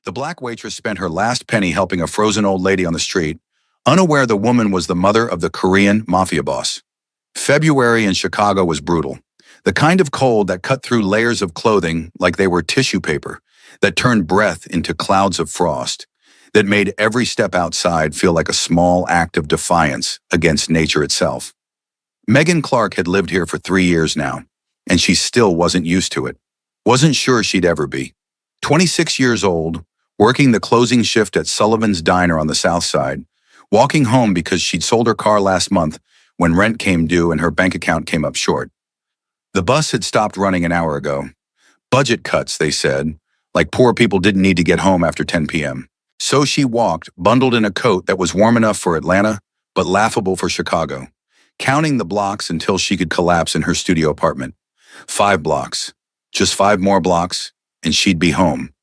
The black waitress spent her last penny helping a frozen old lady on the street, unaware the woman was the mother of the Korean Mafia boss. February in Chicago was brutal. The kind of cold that cut through layers of clothing like they were tissue paper, that turned breath into clouds of frost, that made every step outside feel like a small act of defiance against nature itself. Megan Clark had lived here for 3 years now, and she still wasn't used to it. Wasn't sure she'd ever be. 26 years old, working the closing shift at Sullivan's Diner on the South Side, walking home because she'd sold her car last month when rent came due and her bank account came up short. The bus had stopped running an hour ago. Budget cuts, they said, like poor people didn't need to get home after 10 p.m. So she walked, bundled in a coat that was warm enough for Atlanta, but laughable for Chicago, counting the blocks until she could collapse in her studio apartment. 5 blocks. Just 5 more blocks, and she'd be home.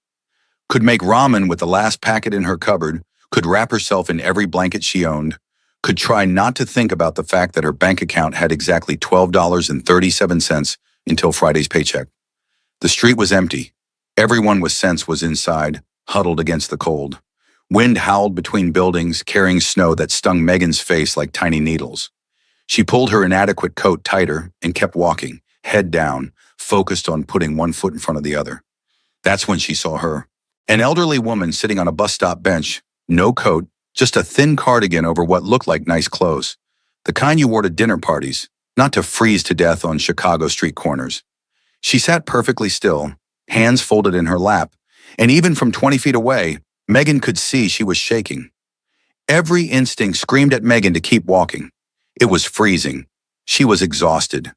Could make ramen with the last packet in her cupboard, could wrap herself in every blanket she owned, could try not to think about the fact that her bank account had exactly $12.37 until Friday's paycheck. The street was empty. Everyone with sense was inside, huddled against the cold. Wind howled between buildings, carrying snow that stung Megan's face like tiny needles. She pulled her inadequate coat tighter and kept walking, head down, focused on putting one foot in front of the other. That's when she saw her. An elderly woman sitting on a bus stop bench, no coat, just a thin cardigan over what looked like nice clothes. The kind you wore to dinner parties, not to freeze to death on Chicago street corners. She sat perfectly still, hands folded in her lap, and even from 20 feet away, Megan could see she was shaking. Every instinct screamed at Megan to keep walking. It was freezing. She was exhausted.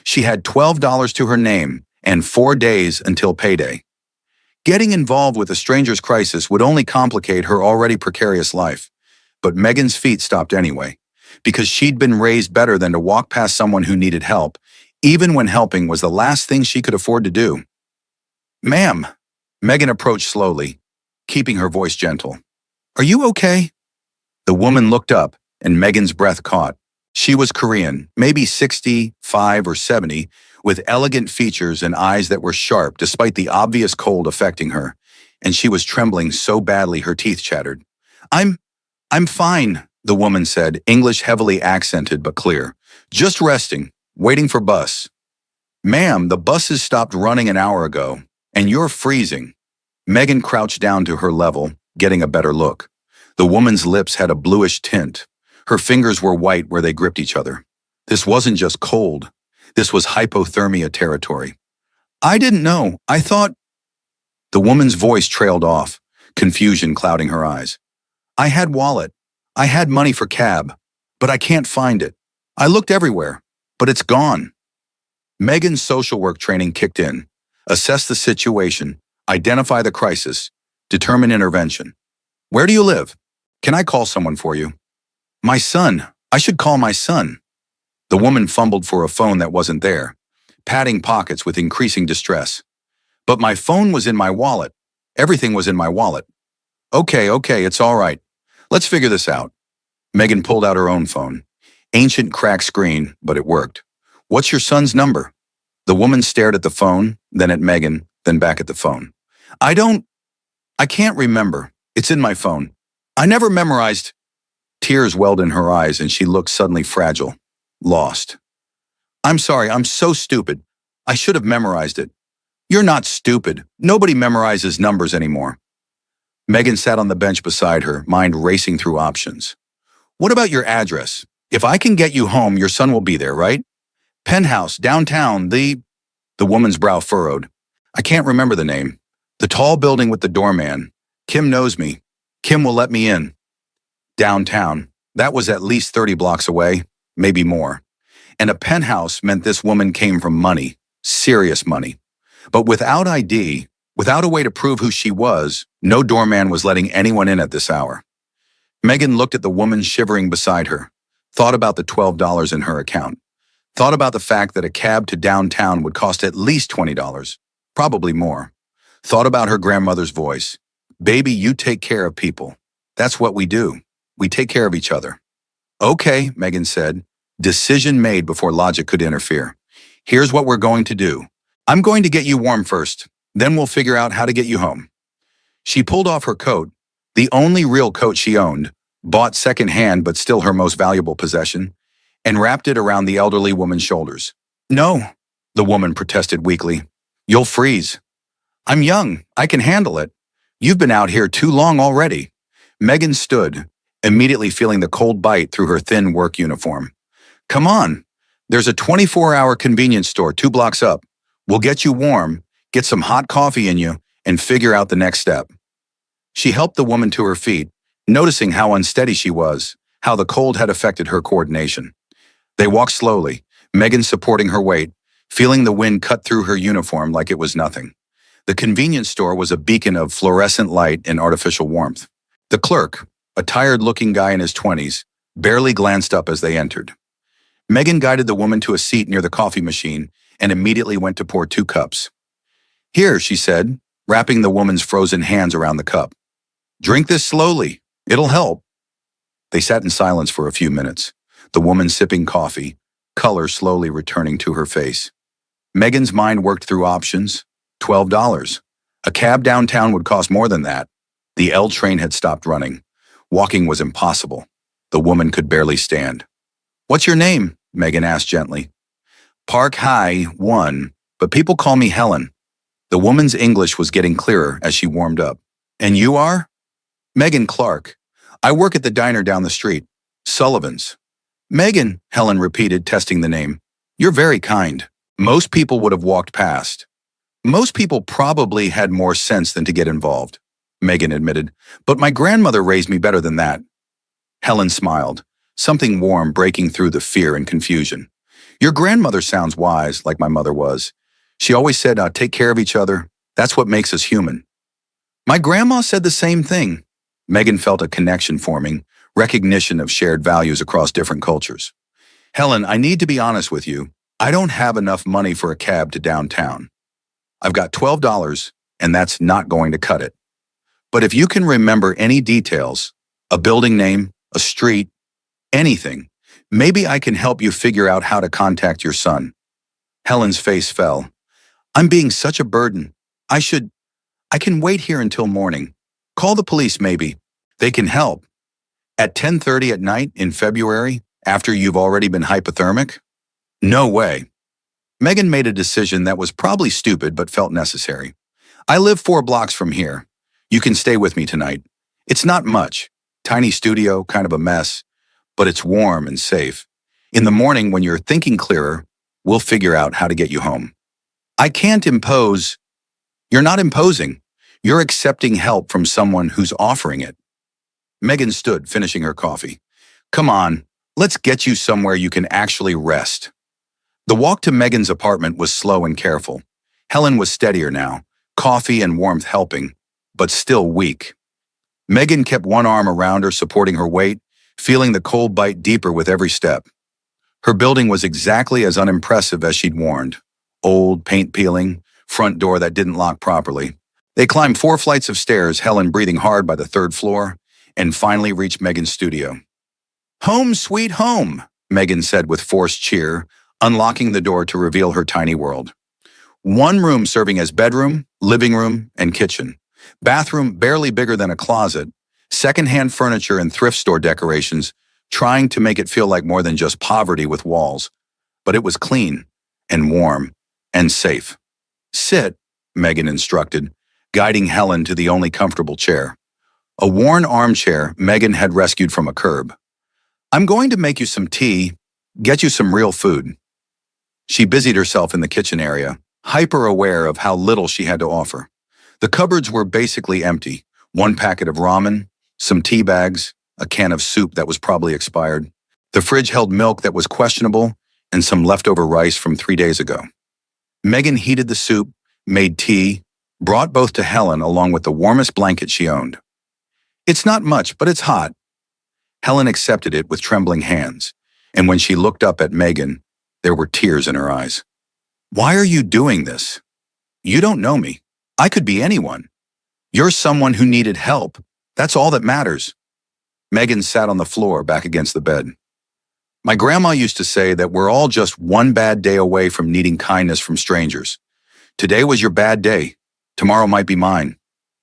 She had $12 to her name and 4 days until payday. Getting involved with a stranger's crisis would only complicate her already precarious life. But Megan's feet stopped anyway, because she'd been raised better than to walk past someone who needed help, even when helping was the last thing she could afford to do. "Ma'am," Megan approached slowly, keeping her voice gentle. "Are you okay?" The woman looked up, and Megan's breath caught. She was Korean, maybe 65 or 70, with elegant features and eyes that were sharp despite the obvious cold affecting her, and she was trembling so badly her teeth chattered. I'm fine," the woman said, English heavily accented but clear. "Just resting, waiting for bus." "Ma'am, the buses stopped running an hour ago, and you're freezing." Megan crouched down to her level, getting a better look. The woman's lips had a bluish tint. Her fingers were white where they gripped each other. This wasn't just cold. This was hypothermia territory. "I didn't know. I thought—" The woman's voice trailed off, confusion clouding her eyes. "I had wallet. I had money for cab, but I can't find it. I looked everywhere, but it's gone." Megan's social work training kicked in. Assess the situation, identify the crisis, determine intervention. "Where do you live? Can I call someone for you?" "My son. I should call my son." The woman fumbled for a phone that wasn't there, patting pockets with increasing distress. "But my phone was in my wallet. Everything was in my wallet." Okay, it's all right. Let's figure this out." Megan pulled out her own phone. Ancient cracked screen, but it worked. "What's your son's number?" The woman stared at the phone, then at Megan, then back at the phone. I can't remember. It's in my phone. I never memorized." Tears welled in her eyes and she looked suddenly fragile. Lost. "I'm sorry, I'm so stupid. I should have memorized it." "You're not stupid. Nobody memorizes numbers anymore." Megan sat on the bench beside her, mind racing through options. "What about your address? If I can get you home, your son will be there, right? Penthouse, downtown, the woman's brow furrowed. "I can't remember the name. The tall building with the doorman. Kim knows me. Kim will let me in." Downtown. That was at least 30 blocks away. Maybe more. And a penthouse meant this woman came from money, serious money. But without ID, without a way to prove who she was, no doorman was letting anyone in at this hour. Megan looked at the woman shivering beside her, thought about the $12 in her account, thought about the fact that a cab to downtown would cost at least $20, probably more, thought about her grandmother's voice. "Baby, you take care of people. That's what we do. We take care of each other." "Okay," Megan said, decision made before logic could interfere. "Here's what we're going to do. I'm going to get you warm first, then we'll figure out how to get you home." She pulled off her coat, the only real coat she owned, bought second-hand but still her most valuable possession, and wrapped it around the elderly woman's shoulders. No, the woman protested weakly. You'll freeze. I'm young. I can handle it. You've been out here too long already. Megan stood, immediately feeling the cold bite through her thin work uniform. Come on. There's a 24-hour convenience store 2 blocks up. We'll get you warm, get some hot coffee in you, and figure out the next step. She helped the woman to her feet, noticing how unsteady she was, how the cold had affected her coordination. They walked slowly, Megan supporting her weight, feeling the wind cut through her uniform like it was nothing. The convenience store was a beacon of fluorescent light and artificial warmth. The clerk, a tired-looking guy in his 20s, barely glanced up as they entered. Megan guided the woman to a seat near the coffee machine and immediately went to pour 2 cups. Here, she said, wrapping the woman's frozen hands around the cup. Drink this slowly. It'll help. They sat in silence for a few minutes, the woman sipping coffee, color slowly returning to her face. Megan's mind worked through options. $12. A cab downtown would cost more than that. The L train had stopped running. Walking was impossible. The woman could barely stand. What's your name? Megan asked gently. Park High 1, but people call me Helen. The woman's English was getting clearer as she warmed up. And you are? Megan Clark. I work at the diner down the street. Sullivan's. Megan, Helen repeated, testing the name. You're very kind. Most people would have walked past. Most people probably had more sense than to get involved, Megan admitted, but my grandmother raised me better than that. Helen smiled, something warm breaking through the fear and confusion. Your grandmother sounds wise, like my mother was. She always said, take care of each other. That's what makes us human. My grandma said the same thing. Megan felt a connection forming, recognition of shared values across different cultures. Helen, I need to be honest with you. I don't have enough money for a cab to downtown. I've got $12, and that's not going to cut it. But if you can remember any details, a building name, a street, anything, maybe I can help you figure out how to contact your son. Helen's face fell. I'm being such a burden. I can wait here until morning. Call the police, maybe. They can help. At 10:30 at night in February, after you've already been hypothermic? No way. Megan made a decision that was probably stupid but felt necessary. I live 4 blocks from here. You can stay with me tonight. It's not much. Tiny studio, kind of a mess, but it's warm and safe. In the morning, when you're thinking clearer, we'll figure out how to get you home. I can't impose. You're not imposing. You're accepting help from someone who's offering it. Megan stood, finishing her coffee. Come on, let's get you somewhere you can actually rest. The walk to Megan's apartment was slow and careful. Helen was steadier now, coffee and warmth helping, but still weak. Megan kept one arm around her, supporting her weight, feeling the cold bite deeper with every step. Her building was exactly as unimpressive as she'd warned. Old, paint peeling, front door that didn't lock properly. They climbed 4 flights of stairs, Helen breathing hard by the 3rd floor, and finally reached Megan's studio. Home sweet home, Megan said with forced cheer, unlocking the door to reveal her tiny world. 1 room serving as bedroom, living room, and kitchen. Bathroom barely bigger than a closet. Second-hand furniture and thrift store decorations, trying to make it feel like more than just poverty with walls. But it was clean, and warm, and safe. Sit, Megan instructed, guiding Helen to the only comfortable chair. A worn armchair Megan had rescued from a curb. I'm going to make you some tea, get you some real food. She busied herself in the kitchen area, hyper-aware of how little she had to offer. The cupboards were basically empty. 1 packet of ramen, some tea bags, a can of soup that was probably expired. The fridge held milk that was questionable and some leftover rice from 3 days ago. Megan heated the soup, made tea, brought both to Helen along with the warmest blanket she owned. It's not much, but it's hot. Helen accepted it with trembling hands, and when she looked up at Megan, there were tears in her eyes. Why are you doing this? You don't know me. I could be anyone. You're someone who needed help. That's all that matters. Megan sat on the floor back against the bed. My grandma used to say that we're all just 1 bad day away from needing kindness from strangers. Today was your bad day. Tomorrow might be mine.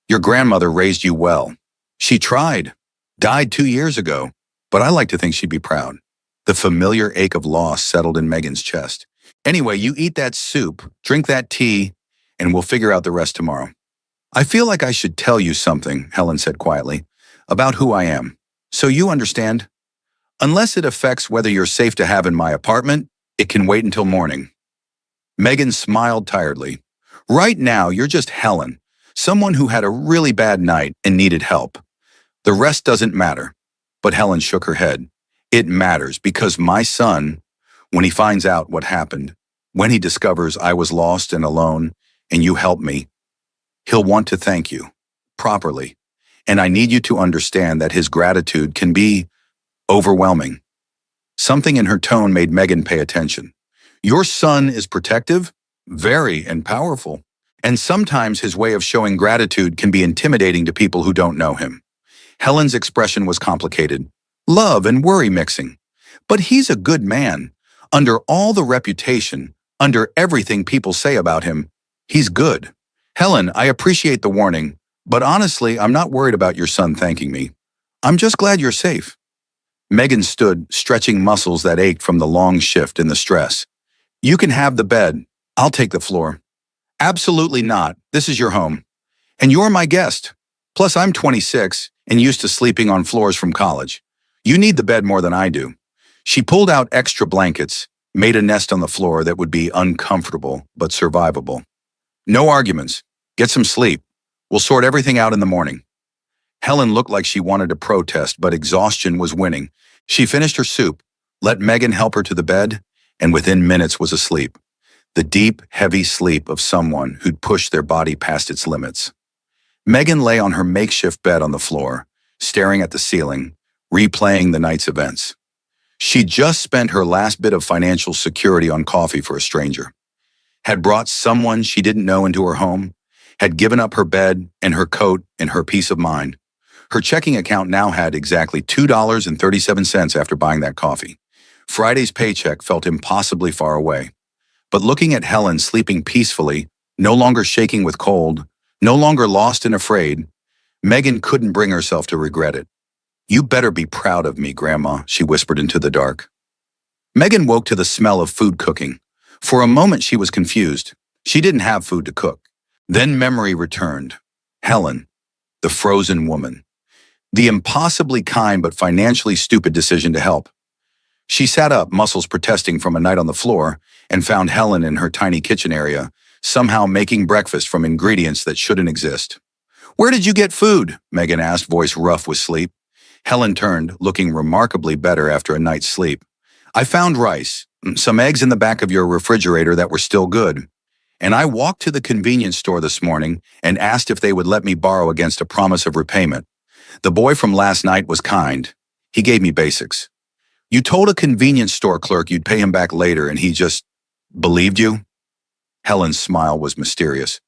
Your grandmother raised you well. She tried. Died 2 years ago. But I like to think she'd be proud. The familiar ache of loss settled in Megan's chest. Anyway, you eat that soup, drink that tea, and we'll figure out the rest tomorrow. I feel like I should tell you something, Helen said quietly, about who I am. So you understand? Unless it affects whether you're safe to have in my apartment, it can wait until morning. Megan smiled tiredly. Right now, you're just Helen, someone who had a really bad night and needed help. The rest doesn't matter. But Helen shook her head. It matters because my son, when he finds out what happened, when he discovers I was lost and alone and you helped me, he'll want to thank you properly. And I need you to understand that his gratitude can be overwhelming. Something in her tone made Megan pay attention. Your son is protective, very, and powerful. And sometimes his way of showing gratitude can be intimidating to people who don't know him. Helen's expression was complicated, love and worry mixing. But he's a good man. Under all the reputation, under everything people say about him, he's good. Helen, I appreciate the warning, but honestly, I'm not worried about your son thanking me. I'm just glad you're safe. Megan stood, stretching muscles that ached from the long shift and the stress. You can have the bed. I'll take the floor. Absolutely not. This is your home. And you're my guest. Plus, I'm 26 and used to sleeping on floors from college. You need the bed more than I do. She pulled out extra blankets, made a nest on the floor that would be uncomfortable but survivable. No arguments. Get some sleep. We'll sort everything out in the morning. Helen looked like she wanted to protest, but exhaustion was winning. She finished her soup, let Megan help her to the bed, and within minutes was asleep. The deep, heavy sleep of someone who'd pushed their body past its limits. Megan lay on her makeshift bed on the floor, staring at the ceiling, replaying the night's events. She'd just spent her last bit of financial security on coffee for a stranger, had brought someone she didn't know into her home, had given up her bed and her coat and her peace of mind. Her checking account now had exactly $2.37 after buying that coffee. Friday's paycheck felt impossibly far away. But looking at Helen sleeping peacefully, no longer shaking with cold, no longer lost and afraid, Megan couldn't bring herself to regret it. You better be proud of me, Grandma, she whispered into the dark. Megan woke to the smell of food cooking. For a moment she was confused. She didn't have food to cook. Then memory returned. Helen, the frozen woman. The impossibly kind but financially stupid decision to help. She sat up, muscles protesting from a night on the floor, and found Helen in her tiny kitchen area, somehow making breakfast from ingredients that shouldn't exist. Where did you get food? Megan asked, voice rough with sleep. Helen turned, looking remarkably better after a night's sleep. I found rice, some eggs in the back of your refrigerator that were still good. And I walked to the convenience store this morning and asked if they would let me borrow against a promise of repayment. The boy from last night was kind. He gave me basics. You told a convenience store clerk you'd pay him back later and he just believed you? Helen's smile was mysterious.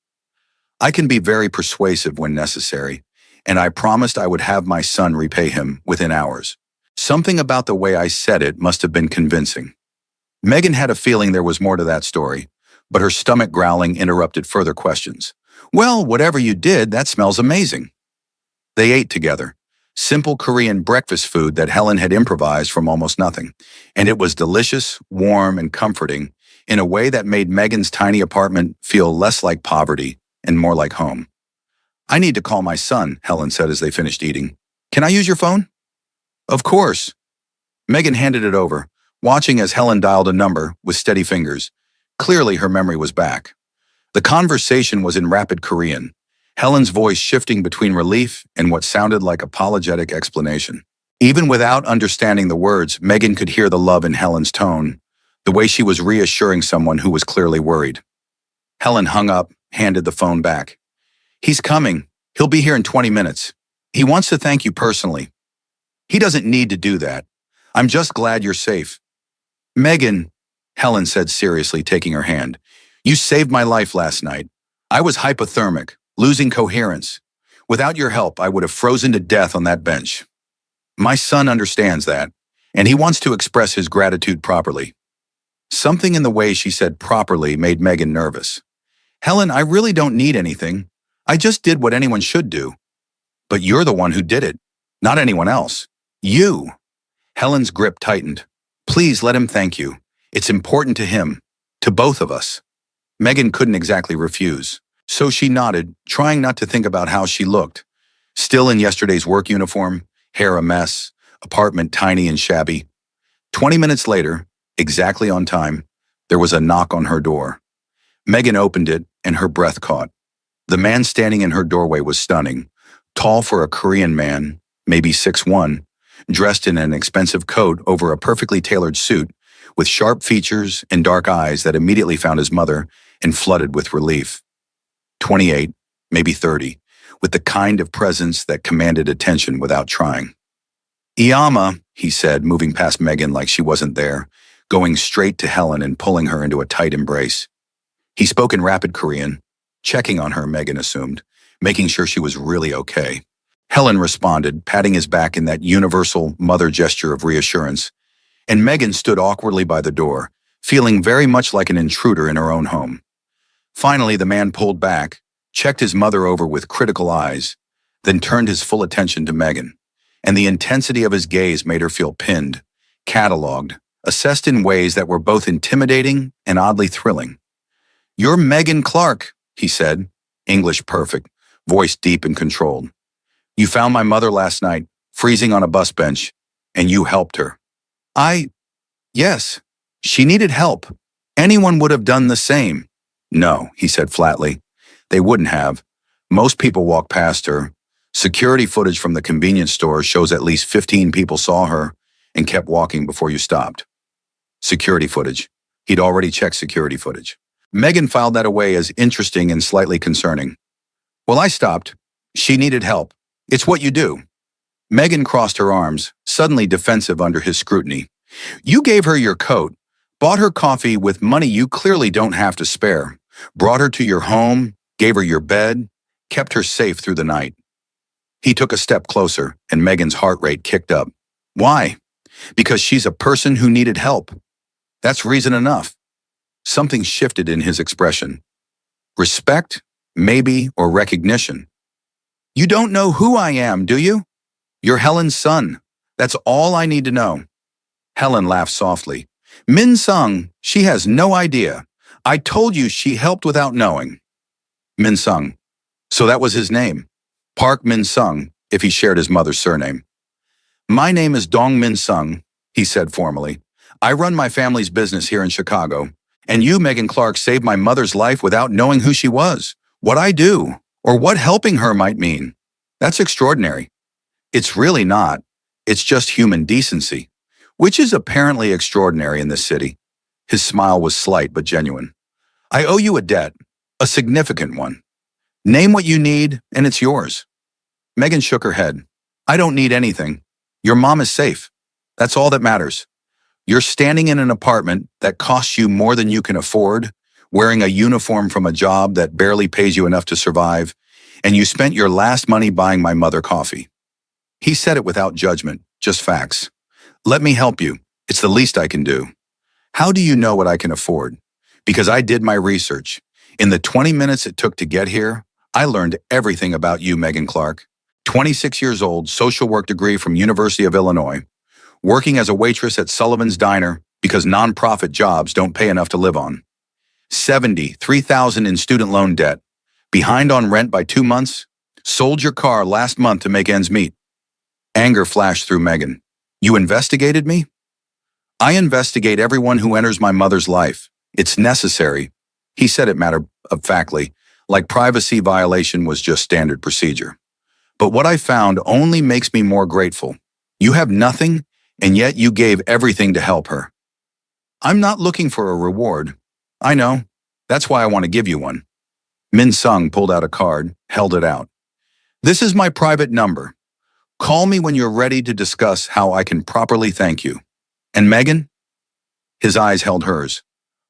I can be very persuasive when necessary, and I promised I would have my son repay him within hours. Something about the way I said it must have been convincing. Megan had a feeling there was more to that story, but her stomach growling interrupted further questions. Well, whatever you did, that smells amazing. They ate together. Simple Korean breakfast food that Helen had improvised from almost nothing. And it was delicious, warm, and comforting in a way that made Megan's tiny apartment feel less like poverty and more like home. I need to call my son, Helen said as they finished eating. Can I use your phone? Of course. Megan handed it over, watching as Helen dialed a number with steady fingers. Clearly her memory was back. The conversation was in rapid Korean, Helen's voice shifting between relief and what sounded like apologetic explanation. Even without understanding the words, Megan could hear the love in Helen's tone, the way she was reassuring someone who was clearly worried. Helen hung up, handed the phone back. He's coming. He'll be here in 20 minutes. He wants to thank you personally. He doesn't need to do that. I'm just glad you're safe. Megan, Helen said seriously, taking her hand, you saved my life last night. I was hypothermic, losing coherence. Without your help, I would have frozen to death on that bench. My son understands that, and he wants to express his gratitude properly. Something in the way she said properly made Megan nervous. Helen, I really don't need anything. I just did what anyone should do. But you're the one who did it, not anyone else. You. Helen's grip tightened. Please let him thank you. It's important to him. To both of us. Megan couldn't exactly refuse. So she nodded, trying not to think about how she looked. Still in yesterday's work uniform, hair a mess, apartment tiny and shabby. 20 minutes later, exactly on time, there was a knock on her door. Megan opened it, and her breath caught. The man standing in her doorway was stunning. Tall for a Korean man, maybe 6'1", dressed in an expensive coat over a perfectly tailored suit, with sharp features and dark eyes that immediately found his mother and flooded with relief. 28, maybe 30, with the kind of presence that commanded attention without trying. "Iyama," he said, moving past Megan like she wasn't there, going straight to Helen and pulling her into a tight embrace. He spoke in rapid Korean, checking on her, Megan assumed, making sure she was really okay. Helen responded, patting his back in that universal mother gesture of reassurance, and Megan stood awkwardly by the door, feeling very much like an intruder in her own home. Finally, the man pulled back, checked his mother over with critical eyes, then turned his full attention to Megan, and the intensity of his gaze made her feel pinned, cataloged, assessed in ways that were both intimidating and oddly thrilling. "You're Megan Clark," he said, English perfect, voice deep and controlled. "You found my mother last night, freezing on a bus bench, and you helped her." Yes, she needed help. Anyone would have done the same." "No," he said flatly. "They wouldn't have. Most people walk past her. Security footage from the convenience store shows at least 15 people saw her and kept walking before you stopped." Security footage. He'd already checked security footage. Megan filed that away as interesting and slightly concerning. "Well, I stopped. She needed help. It's what you do." Megan crossed her arms, suddenly defensive under his scrutiny. "You gave her your coat, bought her coffee with money you clearly don't have to spare, brought her to your home, gave her your bed, kept her safe through the night." He took a step closer, and Megan's heart rate kicked up. "Why?" "Because she's a person who needed help. That's reason enough." Something shifted in his expression. Respect, maybe, or recognition. "You don't know who I am, do you? You're Helen's son. That's all I need to know." Helen laughed softly. "Min Sung, she has no idea. I told you she helped without knowing." Min Sung. So that was his name. Park Min Sung, if he shared his mother's surname. "My name is Dong Min Sung," he said formally. "I run my family's business here in Chicago. And you, Megan Clark, saved my mother's life without knowing who she was, what I do, or what helping her might mean. That's extraordinary." "It's really not. It's just human decency, which is apparently extraordinary in this city." His smile was slight but genuine. "I owe you a debt, a significant one. Name what you need, and it's yours." Megan shook her head. "I don't need anything. Your mom is safe. That's all that matters. You're standing in an apartment that costs you more than you can afford, wearing a uniform from a job that barely pays you enough to survive, and you spent your last money buying my mother coffee." He said it without judgment, just facts. "Let me help you. It's the least I can do." "How do you know what I can afford?" "Because I did my research. In the 20 minutes it took to get here, I learned everything about you, Megan Clark. 26 years old, social work degree from University of Illinois. Working as a waitress at Sullivan's Diner because nonprofit jobs don't pay enough to live on. $73,000 in student loan debt. Behind on rent by 2 months. Sold your car last month to make ends meet." Anger flashed through Megan. "You investigated me?" "I investigate everyone who enters my mother's life. It's necessary." He said it matter-of-factly, like privacy violation was just standard procedure. "But what I found only makes me more grateful. You have nothing, and yet you gave everything to help her." "I'm not looking for a reward." "I know. That's why I want to give you one." Min Sung pulled out a card, held it out. "This is my private number. Call me when you're ready to discuss how I can properly thank you. And Megan?" His eyes held hers.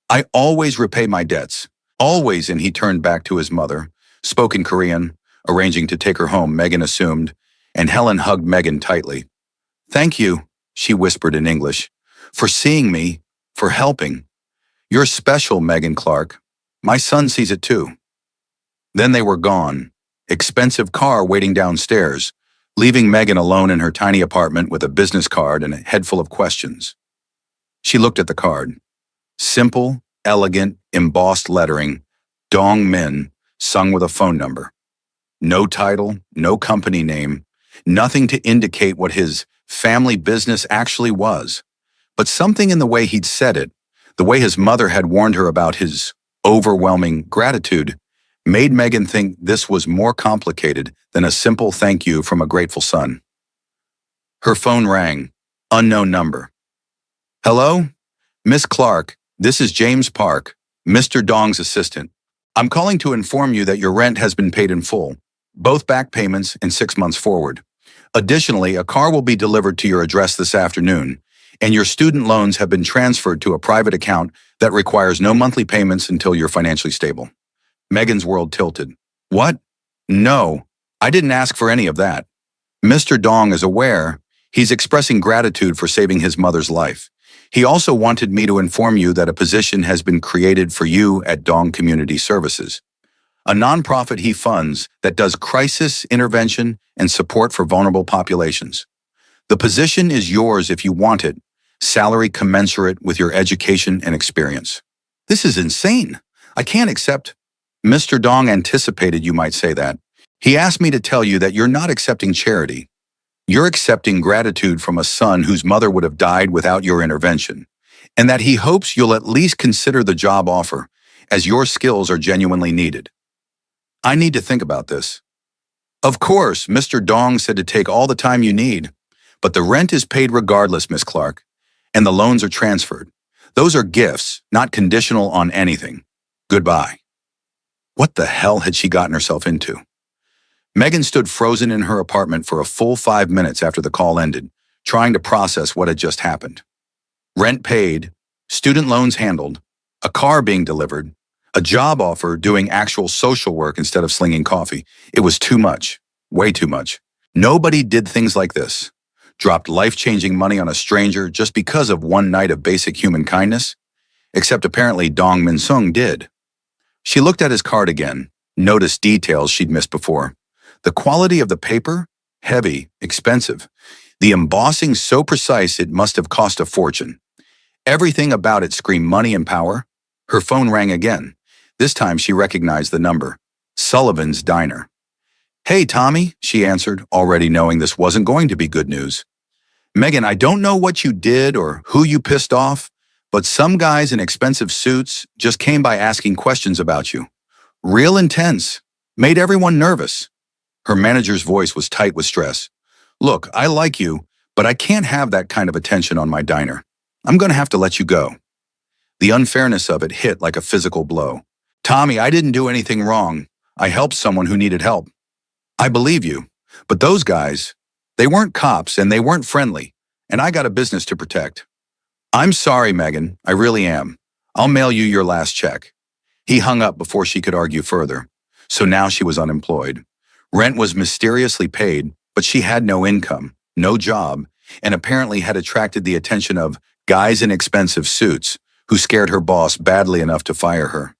"I always repay my debts. Always," and he turned back to his mother, spoke in Korean, arranging to take her home, Megan assumed, and Helen hugged Megan tightly. "Thank you," she whispered in English, "for seeing me, for helping. You're special, Megan Clark. My son sees it too." Then they were gone, expensive car waiting downstairs, leaving Megan alone in her tiny apartment with a business card and a head full of questions. She looked at the card. Simple, elegant, embossed lettering, Dong Min, sung with a phone number. No title, no company name, nothing to indicate what his family business actually was. But something in the way he'd said it, the way his mother had warned her about his overwhelming gratitude, made Megan think this was more complicated than a simple thank you from a grateful son. Her phone rang. Unknown number. Hello? Miss Clark, this is James Park, Mr. Dong's assistant. I'm calling to inform you that your rent has been paid in full, both back payments and 6 months forward. Additionally, a car will be delivered to your address this afternoon, and your student loans have been transferred to a private account that requires no monthly payments until you're financially stable. Megan's world tilted. What? No, I didn't ask for any of that. Mr. Dong is aware. He's expressing gratitude for saving his mother's life. He also wanted me to inform you that a position has been created for you at Dong Community Services, a nonprofit he funds that does crisis intervention and support for vulnerable populations. The position is yours if you want it, salary commensurate with your education and experience. This is insane. I can't accept. Mr. Dong anticipated you might say that. He asked me to tell you that you're not accepting charity. You're accepting gratitude from a son whose mother would have died without your intervention, and that he hopes you'll at least consider the job offer, as your skills are genuinely needed. I need to think about this. Of course, Mr. Dong said to take all the time you need, but the rent is paid regardless, Miss Clark, and the loans are transferred. Those are gifts, not conditional on anything. Goodbye. What the hell had she gotten herself into? Megan stood frozen in her apartment for a full 5 minutes after the call ended, trying to process what had just happened. Rent paid, student loans handled, a car being delivered, a job offer doing actual social work instead of slinging coffee. It was too much, way too much. Nobody did things like this. Dropped life-changing money on a stranger just because of one night of basic human kindness, except apparently Dong Min-sung did. She looked at his card again, noticed details she'd missed before. The quality of the paper? Heavy, expensive. The embossing so precise it must have cost a fortune. Everything about it screamed money and power. Her phone rang again. This time she recognized the number. Sullivan's Diner. Hey, Tommy, she answered, already knowing this wasn't going to be good news. Megan, I don't know what you did or who you pissed off, but some guys in expensive suits just came by asking questions about you. Real intense. Made everyone nervous. Her manager's voice was tight with stress. Look, I like you, but I can't have that kind of attention on my diner. I'm going to have to let you go. The unfairness of it hit like a physical blow. Tommy, I didn't do anything wrong. I helped someone who needed help. I believe you, but those guys, they weren't cops and they weren't friendly, and I got a business to protect. I'm sorry, Megan, I really am. I'll mail you your last check. He hung up before she could argue further. So now she was unemployed. Rent was mysteriously paid, but she had no income, no job, and apparently had attracted the attention of guys in expensive suits who scared her boss badly enough to fire her.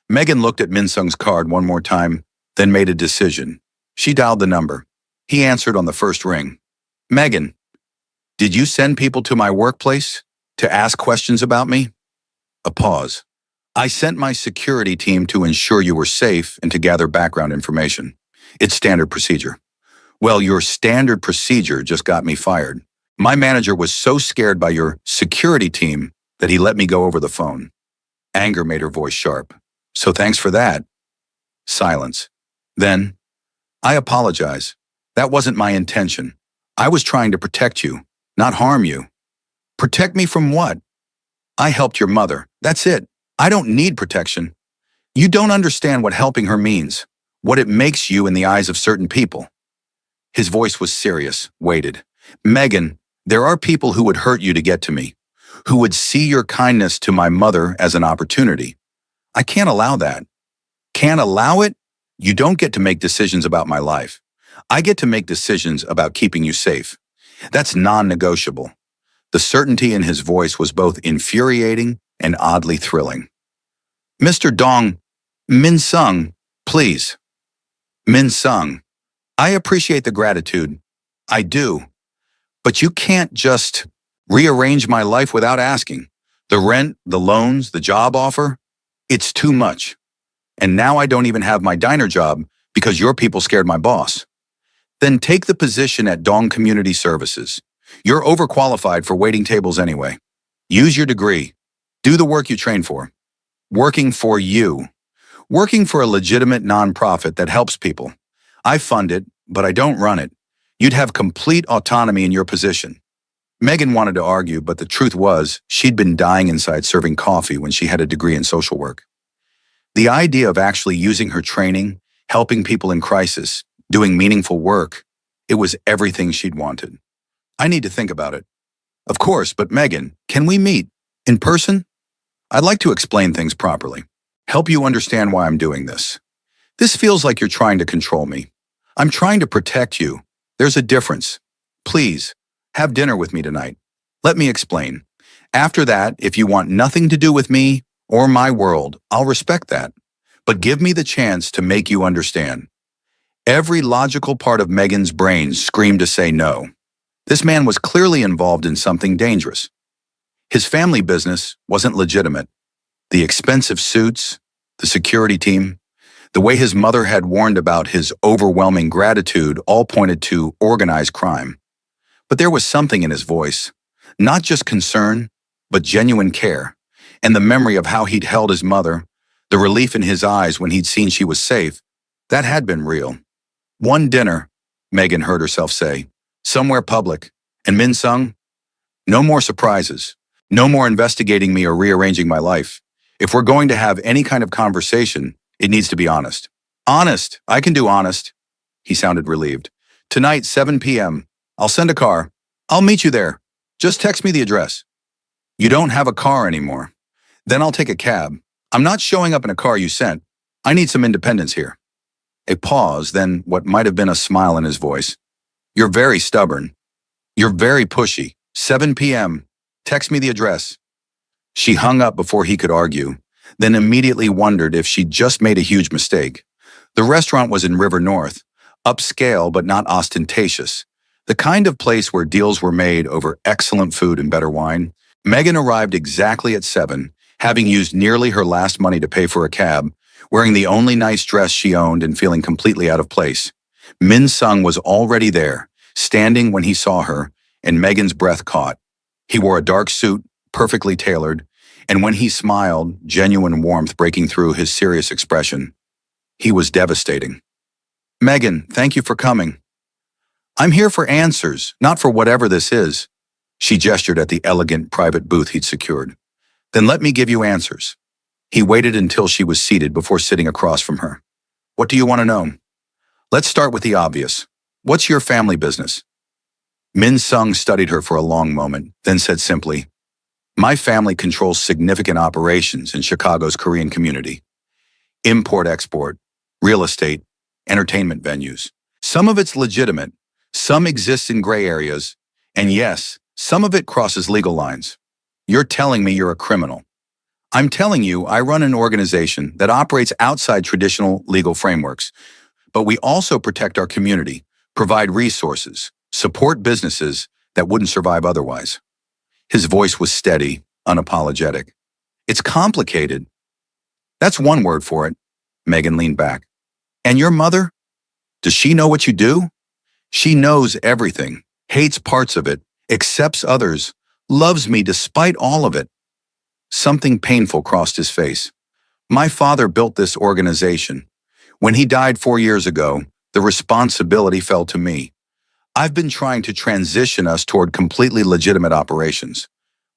Megan looked at Min-sung's card one more time, then made a decision. She dialed the number. He answered on the first ring. Megan, did you send people to my workplace to ask questions about me? A pause. I sent my security team to ensure you were safe and to gather background information. It's standard procedure. Well, your standard procedure just got me fired. My manager was so scared by your security team that he let me go over the phone. Anger made her voice sharp. So thanks for that. Silence. Then, I apologize. That wasn't my intention. I was trying to protect you, not harm you. Protect me from what? I helped your mother. That's it. I don't need protection. You don't understand what helping her means, what it makes you in the eyes of certain people. His voice was serious, weighted. Megan, there are people who would hurt you to get to me, who would see your kindness to my mother as an opportunity. I can't allow that. Can't allow it? You don't get to make decisions about my life. I get to make decisions about keeping you safe. That's non-negotiable. The certainty in his voice was both infuriating and oddly thrilling. Mr. Dong, Min-sung, please. Min Sung, I appreciate the gratitude. I do. But you can't just rearrange my life without asking. The rent, the loans, the job offer, it's too much. And now I don't even have my diner job because your people scared my boss. Then take the position at Dong Community Services. You're overqualified for waiting tables anyway. Use your degree. Do the work you train for. Working for you. Working for a legitimate nonprofit that helps people. I fund it, but I don't run it. You'd have complete autonomy in your position. Megan wanted to argue, but the truth was she'd been dying inside serving coffee when she had a degree in social work. The idea of actually using her training, helping people in crisis, doing meaningful work, it was everything she'd wanted. I need to think about it. Of course, but Megan, can we meet? In person? I'd like to explain things properly. Help you understand why I'm doing this. This feels like you're trying to control me. I'm trying to protect you. There's a difference. Please, have dinner with me tonight. Let me explain. After that, if you want nothing to do with me or my world, I'll respect that. But give me the chance to make you understand. Every logical part of Megan's brain screamed to say no. This man was clearly involved in something dangerous. His family business wasn't legitimate. The expensive suits, the security team, the way his mother had warned about his overwhelming gratitude all pointed to organized crime. But there was something in his voice, not just concern, but genuine care, and the memory of how he'd held his mother, the relief in his eyes when he'd seen she was safe, that had been real. One dinner, Megan heard herself say, somewhere public, and Min Sung, no more surprises, no more investigating me or rearranging my life. If we're going to have any kind of conversation, it needs to be honest. Honest, I can do honest. He sounded relieved. Tonight, 7 p.m. I'll send a car. I'll meet you there. Just text me the address. You don't have a car anymore. Then I'll take a cab. I'm not showing up in a car you sent. I need some independence here. A pause, then what might have been a smile in his voice. You're very stubborn. You're very pushy. 7 p.m. Text me the address. She hung up before he could argue, then immediately wondered if she'd just made a huge mistake. The restaurant was in River North, upscale but not ostentatious, the kind of place where deals were made over excellent food and better wine. Megan arrived exactly at 7, having used nearly her last money to pay for a cab, wearing the only nice dress she owned and feeling completely out of place. Min Sung was already there, standing when he saw her, and Megan's breath caught. He wore a dark suit, perfectly tailored, and when he smiled, genuine warmth breaking through his serious expression. He was devastating. Megan, thank you for coming. I'm here for answers, not for whatever this is. She gestured at the elegant private booth he'd secured. Then let me give you answers. He waited until she was seated before sitting across from her. What do you want to know? Let's start with the obvious. What's your family business? Min Sung studied her for a long moment, then said simply, my family controls significant operations in Chicago's Korean community. Import-export, real estate, entertainment venues. Some of it's legitimate, some exists in gray areas, and yes, some of it crosses legal lines. You're telling me you're a criminal. I'm telling you I run an organization that operates outside traditional legal frameworks, but we also protect our community, provide resources, support businesses that wouldn't survive otherwise. His voice was steady, unapologetic. It's complicated. That's one word for it. Megan leaned back. And your mother? Does she know what you do? She knows everything, hates parts of it, accepts others, loves me despite all of it. Something painful crossed his face. My father built this organization. When he died 4 years ago, the responsibility fell to me. I've been trying to transition us toward completely legitimate operations,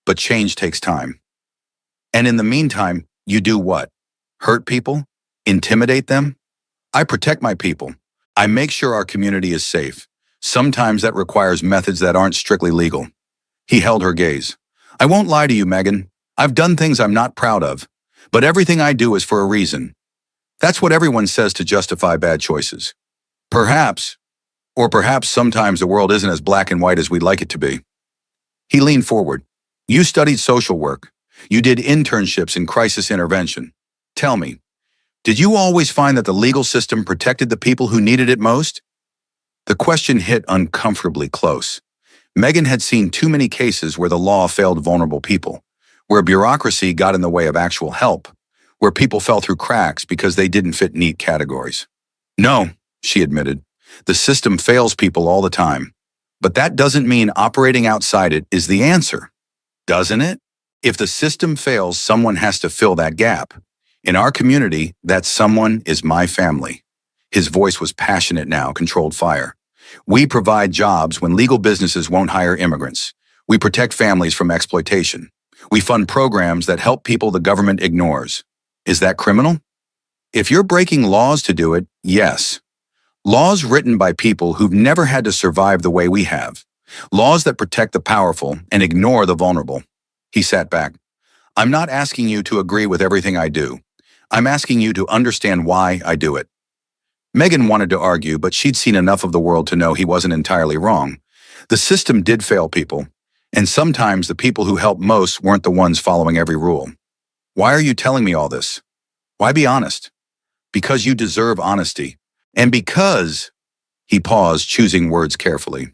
but change takes time. And in the meantime, you do what? Hurt people? Intimidate them? I protect my people. I make sure our community is safe. Sometimes that requires methods that aren't strictly legal. He held her gaze. I won't lie to you, Megan. I've done things I'm not proud of, but everything I do is for a reason. That's what everyone says to justify bad choices. Perhaps, or perhaps sometimes the world isn't as black and white as we'd like it to be. He leaned forward. You studied social work. You did internships in crisis intervention. Tell me, Did you always find that the legal system protected the people who needed it most? The question hit uncomfortably close. Megan had seen too many cases where the law failed vulnerable people, where bureaucracy got in the way of actual help, where people fell through cracks because they didn't fit neat categories. No, she admitted, the system fails people all the time. But that doesn't mean operating outside it is the answer, doesn't it? If the system fails, someone has to fill that gap. In our community, that someone is my family. His voice was passionate now, controlled fire. We provide jobs when legal businesses won't hire immigrants. We protect families from exploitation. We fund programs that help people the government ignores. Is that criminal? If you're breaking laws to do it, yes. Laws written by people who've never had to survive the way we have. Laws that protect the powerful and ignore the vulnerable. He sat back. I'm not asking you to agree with everything I do. I'm asking you to understand why I do it. Megan wanted to argue, but she'd seen enough of the world to know he wasn't entirely wrong. The system did fail people, and sometimes the people who helped most weren't the ones following every rule. Why are you telling me all this? Why be honest? Because you deserve honesty. And because, he paused, choosing words carefully,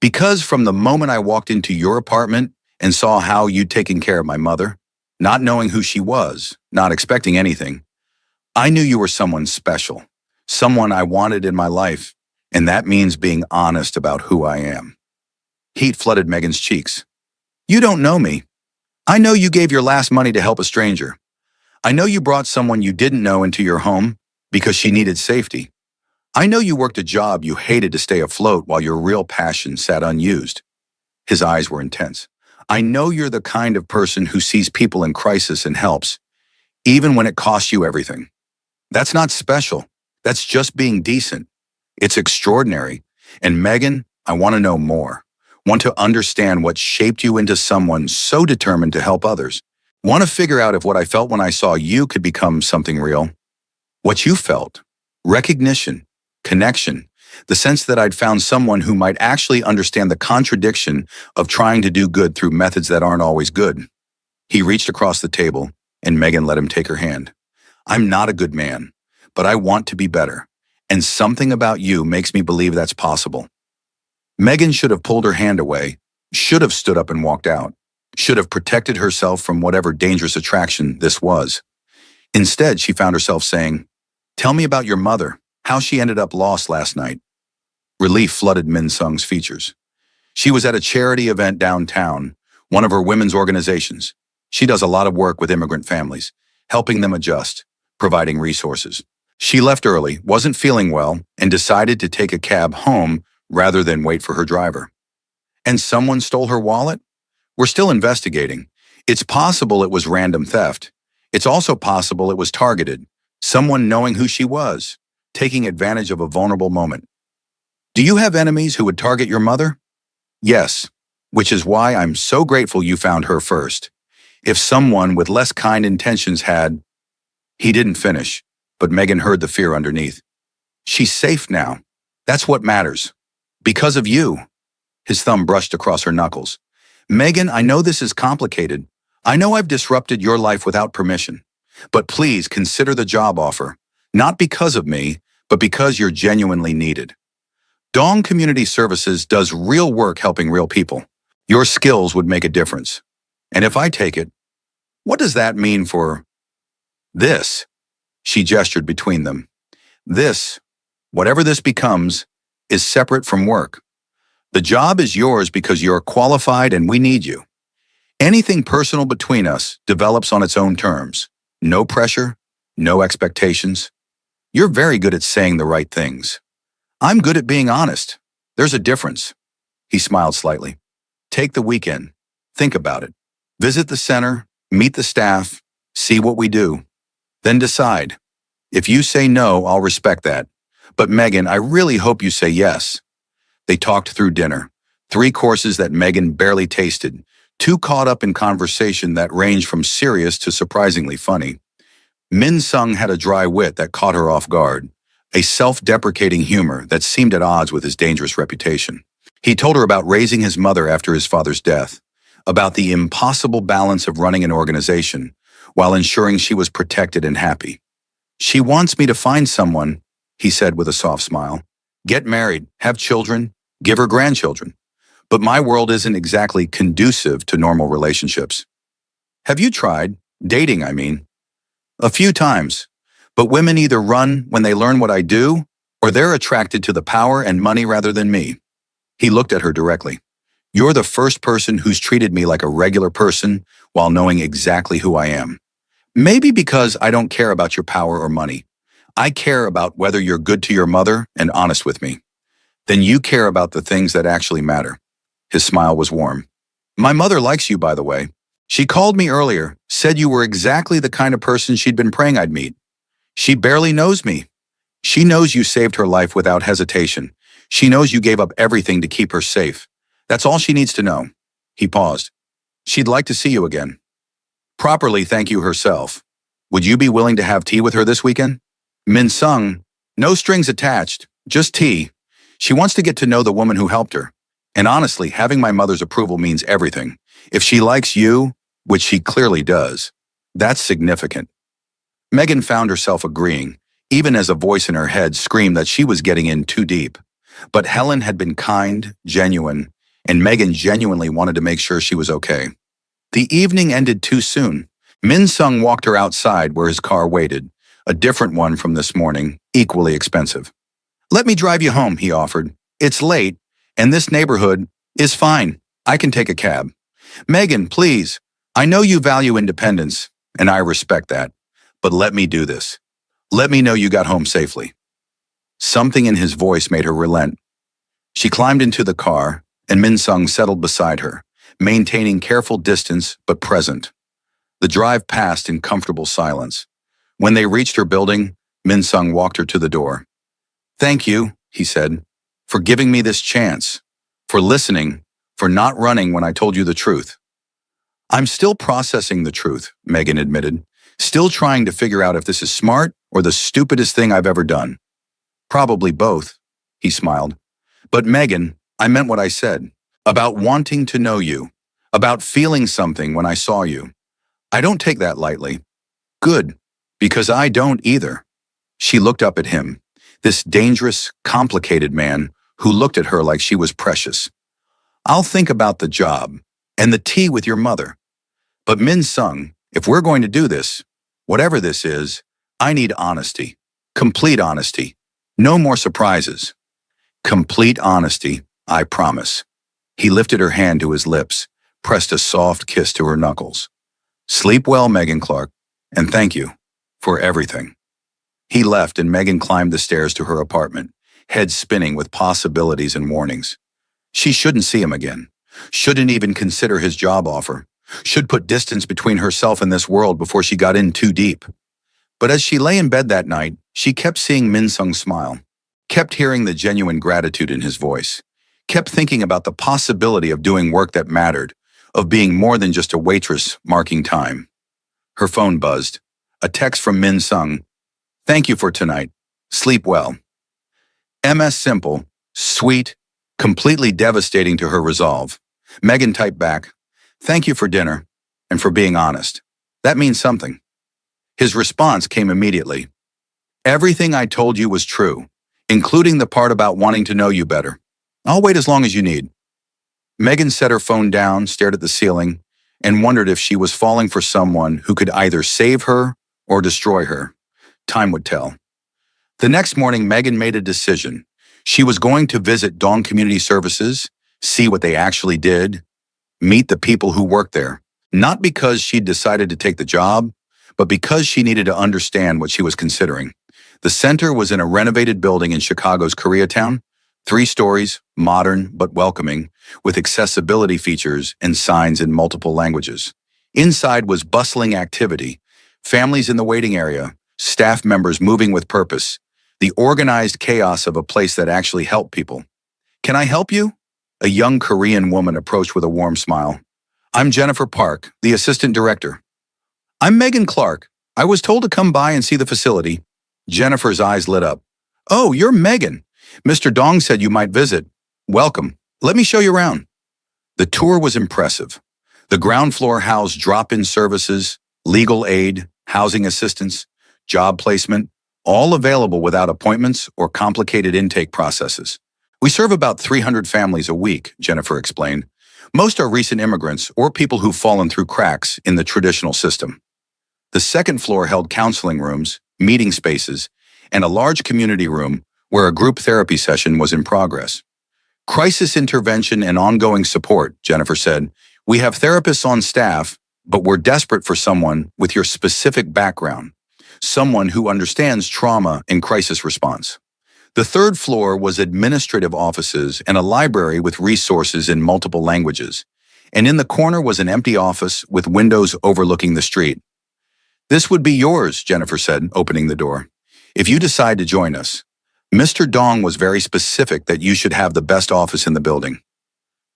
because from the moment I walked into your apartment and saw how you'd taken care of my mother, not knowing who she was, not expecting anything, I knew you were someone special, someone I wanted in my life, and that means being honest about who I am. Heat flooded Megan's cheeks. You don't know me. I know you gave your last money to help a stranger. I know you brought someone you didn't know into your home because she needed safety. I know you worked a job you hated to stay afloat while your real passion sat unused. His eyes were intense. I know you're the kind of person who sees people in crisis and helps, even when it costs you everything. That's not special. That's just being decent. It's extraordinary. And Megan, I want to know more. Want to understand what shaped you into someone so determined to help others. Want to figure out if what I felt when I saw you could become something real. What you felt. Recognition. Connection. The sense that I'd found someone who might actually understand the contradiction of trying to do good through methods that aren't always good. He reached across the table, and Megan let him take her hand. I'm not a good man, but I want to be better. And something about you makes me believe that's possible. Megan should have pulled her hand away, should have stood up and walked out, should have protected herself from whatever dangerous attraction this was. Instead, she found herself saying, tell me about your mother, how she ended up lost last night. Relief flooded Min Sung's features. She was at a charity event downtown, one of her women's organizations. She does a lot of work with immigrant families, helping them adjust, providing resources. She left early, wasn't feeling well, and decided to take a cab home rather than wait for her driver. And someone stole her wallet? We're still investigating. It's possible it was random theft. It's also possible it was targeted, someone knowing who she was, taking advantage of a vulnerable moment. Do you have enemies who would target your mother? Yes, which is why I'm so grateful you found her first. If someone with less kind intentions had... He didn't finish, but Megan heard the fear underneath. She's safe now. That's what matters. Because of you. His thumb brushed across her knuckles. Megan, I know this is complicated. I know I've disrupted your life without permission. But please consider the job offer. Not because of me, but because you're genuinely needed. Dong Community Services does real work helping real people. Your skills would make a difference. And if I take it, what does that mean for this? She gestured between them. This, whatever this becomes, is separate from work. The job is yours because you're qualified and we need you. Anything personal between us develops on its own terms. No pressure, no expectations. You're very good at saying the right things. I'm good at being honest. There's a difference. He smiled slightly. Take the weekend. Think about it. Visit the center, meet the staff, see what we do. Then decide. If you say no, I'll respect that. But Megan, I really hope you say yes. They talked through dinner. 3 courses that Megan barely tasted. Too caught up in conversation that ranged from serious to surprisingly funny. Min Sung had a dry wit that caught her off guard. A self-deprecating humor that seemed at odds with his dangerous reputation. He told her about raising his mother after his father's death, about the impossible balance of running an organization while ensuring she was protected and happy. She wants me to find someone, he said with a soft smile. Get married, have children, give her grandchildren. But my world isn't exactly conducive to normal relationships. Have you tried? Dating, I mean. A few times. But women either run when they learn what I do, or they're attracted to the power and money rather than me. He looked at her directly. You're the first person who's treated me like a regular person while knowing exactly who I am. Maybe because I don't care about your power or money. I care about whether you're good to your mother and honest with me. Then you care about the things that actually matter. His smile was warm. My mother likes you, by the way. She called me earlier, said you were exactly the kind of person she'd been praying I'd meet. She barely knows me. She knows you saved her life without hesitation. She knows you gave up everything to keep her safe. That's all she needs to know. He paused. She'd like to see you again. Properly thank you herself. Would you be willing to have tea with her this weekend? Min Sung, no strings attached, just tea. She wants to get to know the woman who helped her. And honestly, having my mother's approval means everything. If she likes you, which she clearly does, that's significant. Megan found herself agreeing, even as a voice in her head screamed that she was getting in too deep. But Helen had been kind, genuine, and Megan genuinely wanted to make sure she was okay. The evening ended too soon. Min Sung walked her outside where his car waited, a different one from this morning, equally expensive. Let me drive you home, he offered. It's late, and this neighborhood is fine. I can take a cab. Megan, please. I know you value independence, and I respect that. But let me do this. Let me know you got home safely. Something in his voice made her relent. She climbed into the car, and Min Sung settled beside her, maintaining careful distance but present. The drive passed in comfortable silence. When they reached her building, Min Sung walked her to the door. Thank you, he said, for giving me this chance, for listening, for not running when I told you the truth. I'm still processing the truth, Megan admitted, still trying to figure out if this is smart or the stupidest thing I've ever done. Probably both, he smiled. But Megan, I meant what I said, about wanting to know you, about feeling something when I saw you. I don't take that lightly. Good, because I don't either. She looked up at him, this dangerous, complicated man who looked at her like she was precious. I'll think about the job and the tea with your mother. But Min Sung, if we're going to do this, whatever this is, I need honesty, complete honesty, no more surprises. Complete honesty, I promise. He lifted her hand to his lips, pressed a soft kiss to her knuckles. Sleep well, Megan Clark, and thank you for everything. He left and Megan climbed the stairs to her apartment, head spinning with possibilities and warnings. She shouldn't see him again, shouldn't even consider his job offer, should put distance between herself and this world before she got in too deep. But as she lay in bed that night, she kept seeing Min Sung smile, kept hearing the genuine gratitude in his voice, kept thinking about the possibility of doing work that mattered, of being more than just a waitress marking time. Her phone buzzed. A text from Min Sung. Thank you for tonight. Sleep well. MS simple, sweet, completely devastating to her resolve. Megan typed back, thank you for dinner and for being honest. That means something. His response came immediately. Everything I told you was true, including the part about wanting to know you better. I'll wait as long as you need. Megan set her phone down, stared at the ceiling, and wondered if she was falling for someone who could either save her or destroy her. Time would tell. The next morning, Megan made a decision. She was going to visit Dong Community Services, see what they actually did, meet the people who worked there, not because she'd decided to take the job, but because she needed to understand what she was considering. The center was in a renovated building in Chicago's Koreatown, 3 stories, modern but welcoming, with accessibility features and signs in multiple languages. Inside was bustling activity, families in the waiting area, staff members moving with purpose, the organized chaos of a place that actually helped people. Can I help you? A young Korean woman approached with a warm smile. I'm Jennifer Park, the assistant director. I'm Megan Clark. I was told to come by and see the facility. Jennifer's eyes lit up. Oh, you're Megan. Mr. Dong said you might visit. Welcome. Let me show you around. The tour was impressive. The ground floor housed drop-in services, legal aid, housing assistance, job placement, all available without appointments or complicated intake processes. We serve about 300 families a week, Jennifer explained. Most are recent immigrants or people who've fallen through cracks in the traditional system. The second floor held counseling rooms, meeting spaces, and a large community room where a group therapy session was in progress. Crisis intervention and ongoing support, Jennifer said. We have therapists on staff, but we're desperate for someone with your specific background, someone who understands trauma and crisis response. The third floor was administrative offices and a library with resources in multiple languages. And in the corner was an empty office with windows overlooking the street. This would be yours, Jennifer said, opening the door. If you decide to join us. Mr. Dong was very specific that you should have the best office in the building.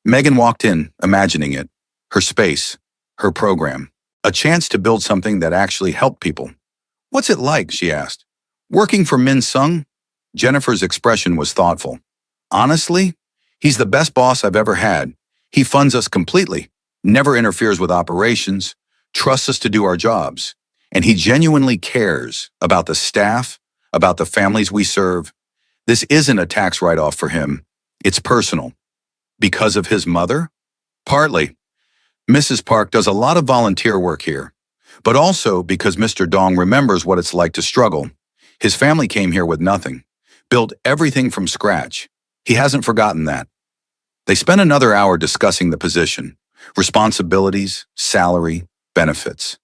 Megan walked in, imagining it. Her space, her program, a chance to build something that actually helped people. What's it like, she asked. Working for Min Sung? Jennifer's expression was thoughtful. Honestly, he's the best boss I've ever had. He funds us completely, never interferes with operations, trusts us to do our jobs, and he genuinely cares about the staff, about the families we serve. This isn't a tax write-off for him. It's personal. Because of his mother? Partly. Mrs. Park does a lot of volunteer work here, but also because Mr. Dong remembers what it's like to struggle. His family came here with nothing, built everything from scratch. He hasn't forgotten that. They spent another hour discussing the position, responsibilities, salary, benefits.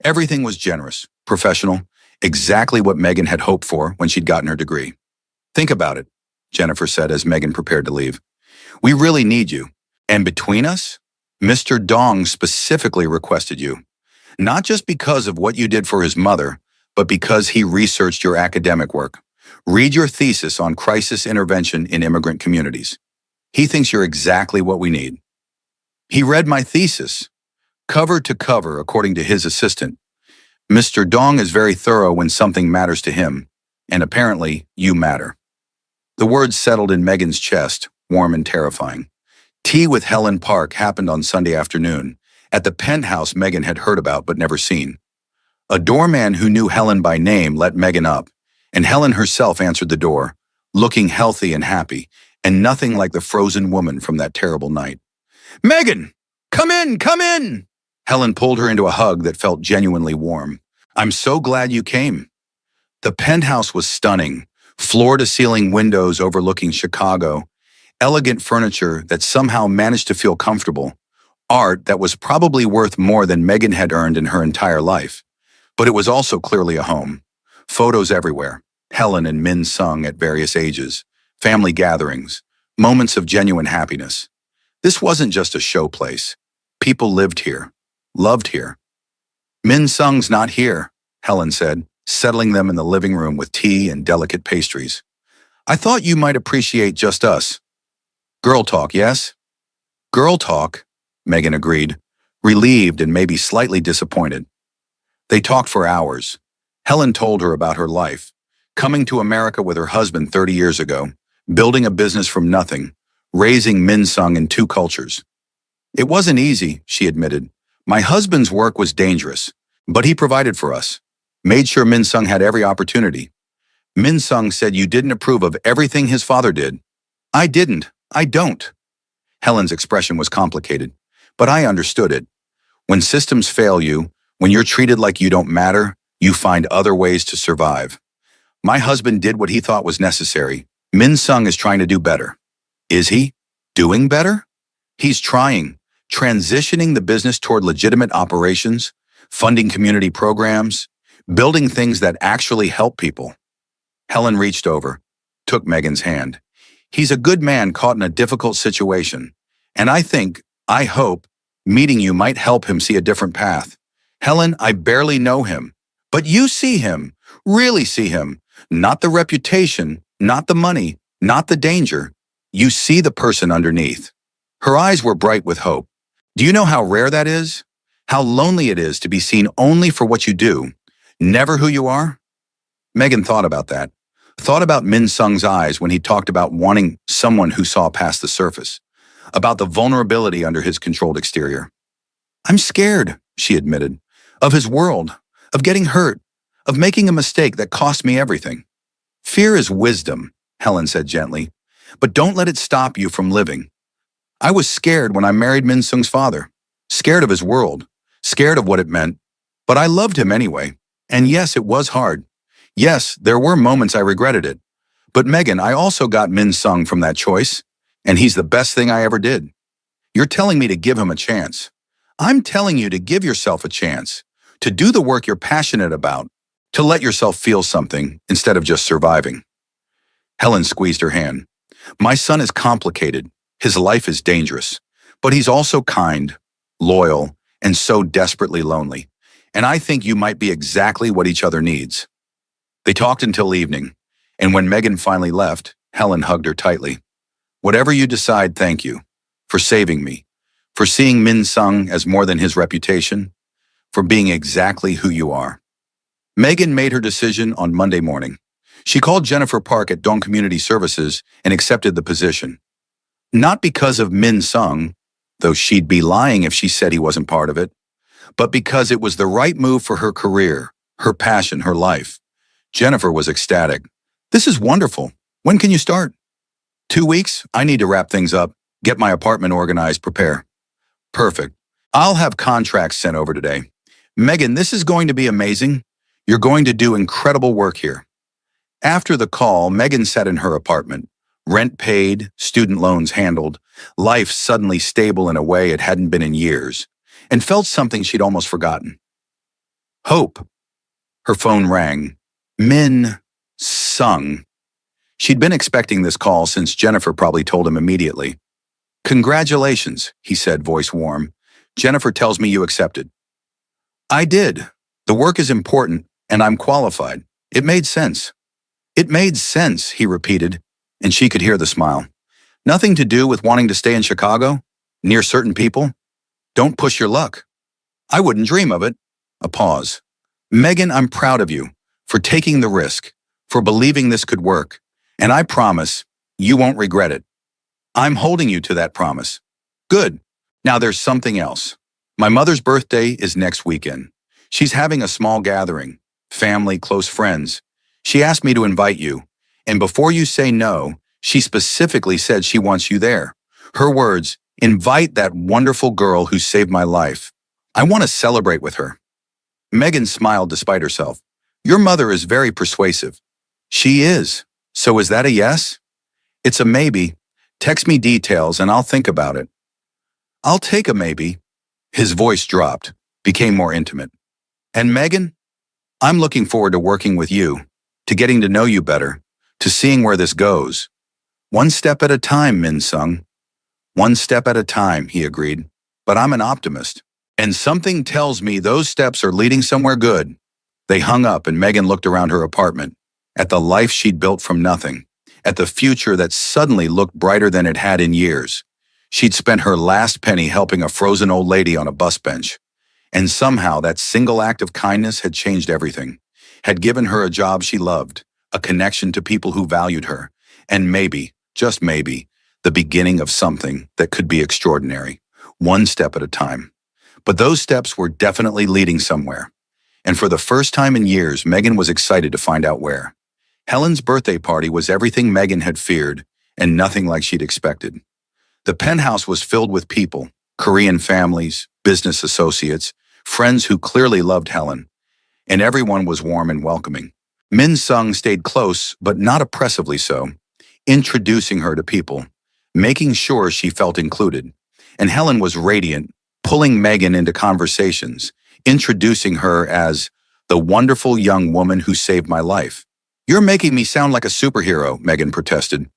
Everything was generous, professional, exactly what Megan had hoped for when she'd gotten her degree. Think about it, Jennifer said as Megan prepared to leave. We really need you. And between us, Mr. Dong specifically requested you. Not just because of what you did for his mother, but because he researched your academic work. Read your thesis on crisis intervention in immigrant communities. He thinks you're exactly what we need. He read my thesis, cover to cover, according to his assistant. Mr. Dong is very thorough when something matters to him, and apparently you matter. The words settled in Megan's chest, warm and terrifying. Tea with Helen Park happened on Sunday afternoon, at the penthouse Megan had heard about but never seen. A doorman who knew Helen by name let Megan up, and Helen herself answered the door, looking healthy and happy, and nothing like the frozen woman from that terrible night. Megan! Come in! Come in! Helen pulled her into a hug that felt genuinely warm. I'm so glad you came. The penthouse was stunning, floor-to-ceiling windows overlooking Chicago, elegant furniture that somehow managed to feel comfortable, art that was probably worth more than Megan had earned in her entire life. But it was also clearly a home. Photos everywhere, Helen and Min Sung at various ages, family gatherings, moments of genuine happiness. This wasn't just a show place. People lived here, loved here. Min Sung's not here, Helen said, settling them in the living room with tea and delicate pastries. I thought you might appreciate just us. Girl talk, yes? Girl talk, Megan agreed, relieved and maybe slightly disappointed. They talked for hours. Helen told her about her life, coming to America with her husband 30 years ago, building a business from nothing, raising Min Sung in two cultures. It wasn't easy, she admitted. My husband's work was dangerous, but he provided for us, made sure Min Sung had every opportunity. Min Sung said you didn't approve of everything his father did. I didn't. I don't. Helen's expression was complicated, but I understood it. When systems fail you, when you're treated like you don't matter, you find other ways to survive. My husband did what he thought was necessary. Min Sung is trying to do better. Is he? Doing better? He's trying, transitioning the business toward legitimate operations, funding community programs, building things that actually help people. Helen reached over, took Megan's hand. He's a good man caught in a difficult situation, and I hope, meeting you might help him see a different path. Helen, I barely know him, but you see him, really see him, not the reputation, not the money, not the danger. You see the person underneath. Her eyes were bright with hope. Do you know how rare that is? How lonely it is to be seen only for what you do, never who you are? Megan thought about that. Thought about Min Sung's eyes when he talked about wanting someone who saw past the surface, about the vulnerability under his controlled exterior. I'm scared, she admitted, of his world, of getting hurt, of making a mistake that cost me everything. Fear is wisdom, Helen said gently, but don't let it stop you from living. I was scared when I married Min Sung's father, scared of his world, scared of what it meant, but I loved him anyway. And yes, it was hard. Yes, there were moments I regretted it. But Megan, I also got Min Sung from that choice, and he's the best thing I ever did. You're telling me to give him a chance. I'm telling you to give yourself a chance, to do the work you're passionate about, to let yourself feel something instead of just surviving. Helen squeezed her hand. My son is complicated. His life is dangerous. But he's also kind, loyal, and so desperately lonely. And I think you might be exactly what each other needs. They talked until evening, and when Megan finally left, Helen hugged her tightly. Whatever you decide, thank you. For saving me. For seeing Min Sung as more than his reputation. For being exactly who you are. Megan made her decision on Monday morning. She called Jennifer Park at Dong Community Services and accepted the position. Not because of Min Sung, though she'd be lying if she said he wasn't part of it, but because it was the right move for her career, her passion, her life. Jennifer was ecstatic. This is wonderful. When can you start? 2 weeks. I need to wrap things up, get my apartment organized, prepare. Perfect. I'll have contracts sent over today. Megan, this is going to be amazing. You're going to do incredible work here. After the call, Megan sat in her apartment. Rent paid, student loans handled, life suddenly stable in a way it hadn't been in years, and felt something she'd almost forgotten. Hope. Her phone rang. Min Sung. She'd been expecting this call since Jennifer probably told him immediately. Congratulations, he said, voice warm. Jennifer tells me you accepted. I did. The work is important, and I'm qualified. It made sense. It made sense, he repeated, and she could hear the smile. Nothing to do with wanting to stay in Chicago? Near certain people? Don't push your luck. I wouldn't dream of it. A pause. Megan, I'm proud of you for taking the risk, for believing this could work, and I promise you won't regret it. I'm holding you to that promise. Good. Now there's something else. My mother's birthday is next weekend. She's having a small gathering, family, close friends. She asked me to invite you, and before you say no, she specifically said she wants you there. Her words, invite that wonderful girl who saved my life. I want to celebrate with her. Megan smiled despite herself. Your mother is very persuasive. She is. So is that a yes? It's a maybe. Text me details and I'll think about it. I'll take a maybe. His voice dropped, became more intimate. And Megan, I'm looking forward to working with you, to getting to know you better, to seeing where this goes. One step at a time, Min Sung. One step at a time, he agreed. But I'm an optimist. And something tells me those steps are leading somewhere good. They hung up and Megan looked around her apartment, at the life she'd built from nothing, at the future that suddenly looked brighter than it had in years. She'd spent her last penny helping a frozen old lady on a bus bench. And somehow that single act of kindness had changed everything, had given her a job she loved, a connection to people who valued her, and maybe, just maybe, the beginning of something that could be extraordinary, one step at a time. But those steps were definitely leading somewhere. And for the first time in years, Megan was excited to find out where. Helen's birthday party was everything Megan had feared, and nothing like she'd expected. The penthouse was filled with people, Korean families, business associates, friends who clearly loved Helen, and everyone was warm and welcoming. Min Sung stayed close, but not oppressively so, introducing her to people, making sure she felt included. And Helen was radiant, pulling Megan into conversations, introducing her as the wonderful young woman who saved my life. You're making me sound like a superhero, Megan protested.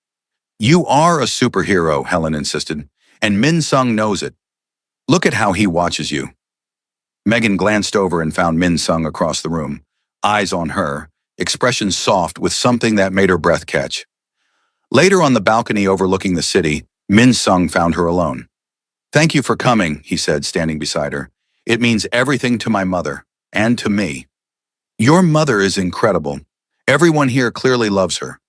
You are a superhero, Helen insisted, and Min Sung knows it. Look at how he watches you. Megan glanced over and found Min Sung across the room, eyes on her, expression soft with something that made her breath catch. Later on the balcony overlooking the city, Min Sung found her alone. Thank you for coming, he said, standing beside her. It means everything to my mother, and to me. Your mother is incredible. Everyone here clearly loves her.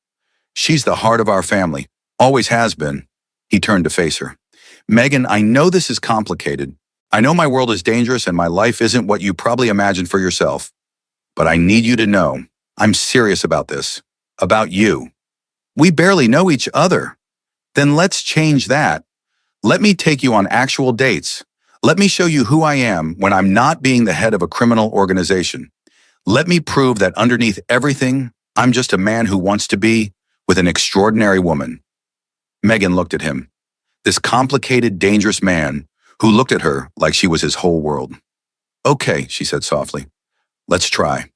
She's the heart of our family, always has been. He turned to face her. Megan, I know this is complicated. I know my world is dangerous and my life isn't what you probably imagined for yourself. But I need you to know, I'm serious about this. About you. We barely know each other. Then let's change that. Let me take you on actual dates. Let me show you who I am when I'm not being the head of a criminal organization. Let me prove that underneath everything, I'm just a man who wants to be with an extraordinary woman. Megan looked at him, this complicated, dangerous man who looked at her like she was his whole world. Okay, she said softly, let's try.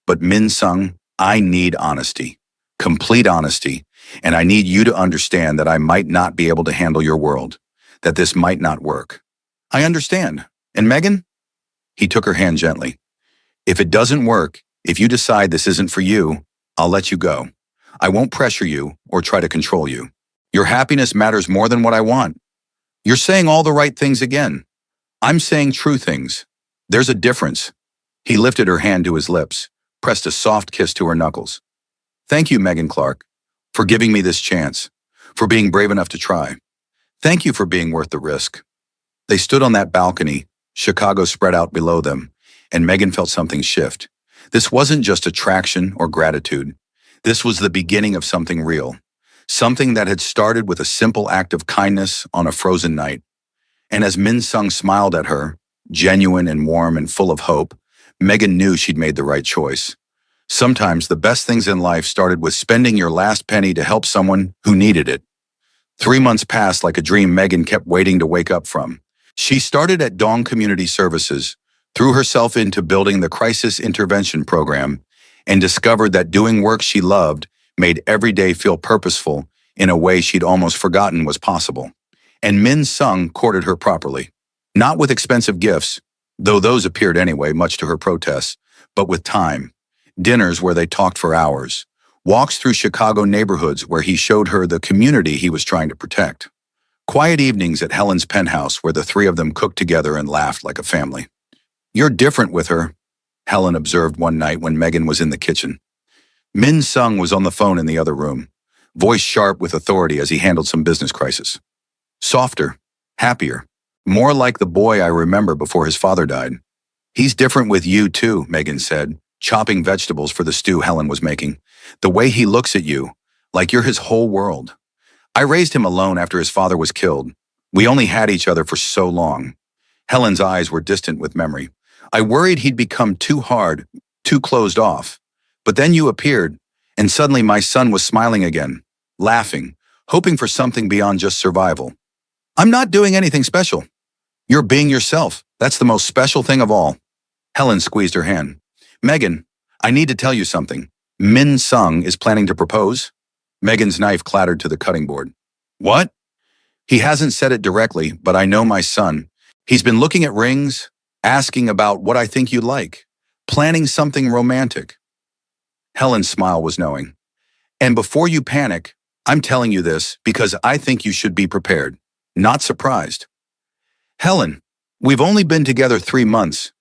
But Min Sung, I need honesty, complete honesty, and I need you to understand that I might not be able to handle your world, that this might not work. I understand. And Megan? He took her hand gently. If it doesn't work, if you decide this isn't for you, I'll let you go. I won't pressure you or try to control you. Your happiness matters more than what I want. You're saying all the right things again. I'm saying true things. There's a difference. He lifted her hand to his lips, pressed a soft kiss to her knuckles. Thank you, Megan Clark, for giving me this chance, for being brave enough to try. Thank you for being worth the risk. They stood on that balcony, Chicago spread out below them, and Megan felt something shift. This wasn't just attraction or gratitude. This was the beginning of something real, something that had started with a simple act of kindness on a frozen night. And as Min Sung smiled at her, genuine and warm and full of hope, Megan knew she'd made the right choice. Sometimes the best things in life started with spending your last penny to help someone who needed it. 3 months passed like a dream Megan kept waiting to wake up from. She started at Dong Community Services, threw herself into building the Crisis Intervention Program, and discovered that doing work she loved made every day feel purposeful in a way she'd almost forgotten was possible. And Min Sung courted her properly. Not with expensive gifts, though those appeared anyway, much to her protests, but with time. Dinners where they talked for hours. Walks through Chicago neighborhoods where he showed her the community he was trying to protect. Quiet evenings at Helen's penthouse where the three of them cooked together and laughed like a family. You're different with her, Helen observed one night when Megan was in the kitchen. Min Sung was on the phone in the other room, voice sharp with authority as he handled some business crisis. Softer, happier, more like the boy I remember before his father died. He's different with you too, Megan said, chopping vegetables for the stew Helen was making. The way he looks at you, like you're his whole world. I raised him alone after his father was killed. We only had each other for so long. Helen's eyes were distant with memory. I worried he'd become too hard, too closed off. But then you appeared, and suddenly my son was smiling again, laughing, hoping for something beyond just survival. I'm not doing anything special. You're being yourself. That's the most special thing of all. Helen squeezed her hand. Megan, I need to tell you something. Min Sung is planning to propose? Megan's knife clattered to the cutting board. What? He hasn't said it directly, but I know my son. He's been looking at rings, asking about what I think you'd like, planning something romantic. Helen's smile was knowing. And before you panic, I'm telling you this because I think you should be prepared, not surprised. Helen, we've only been together 3 months.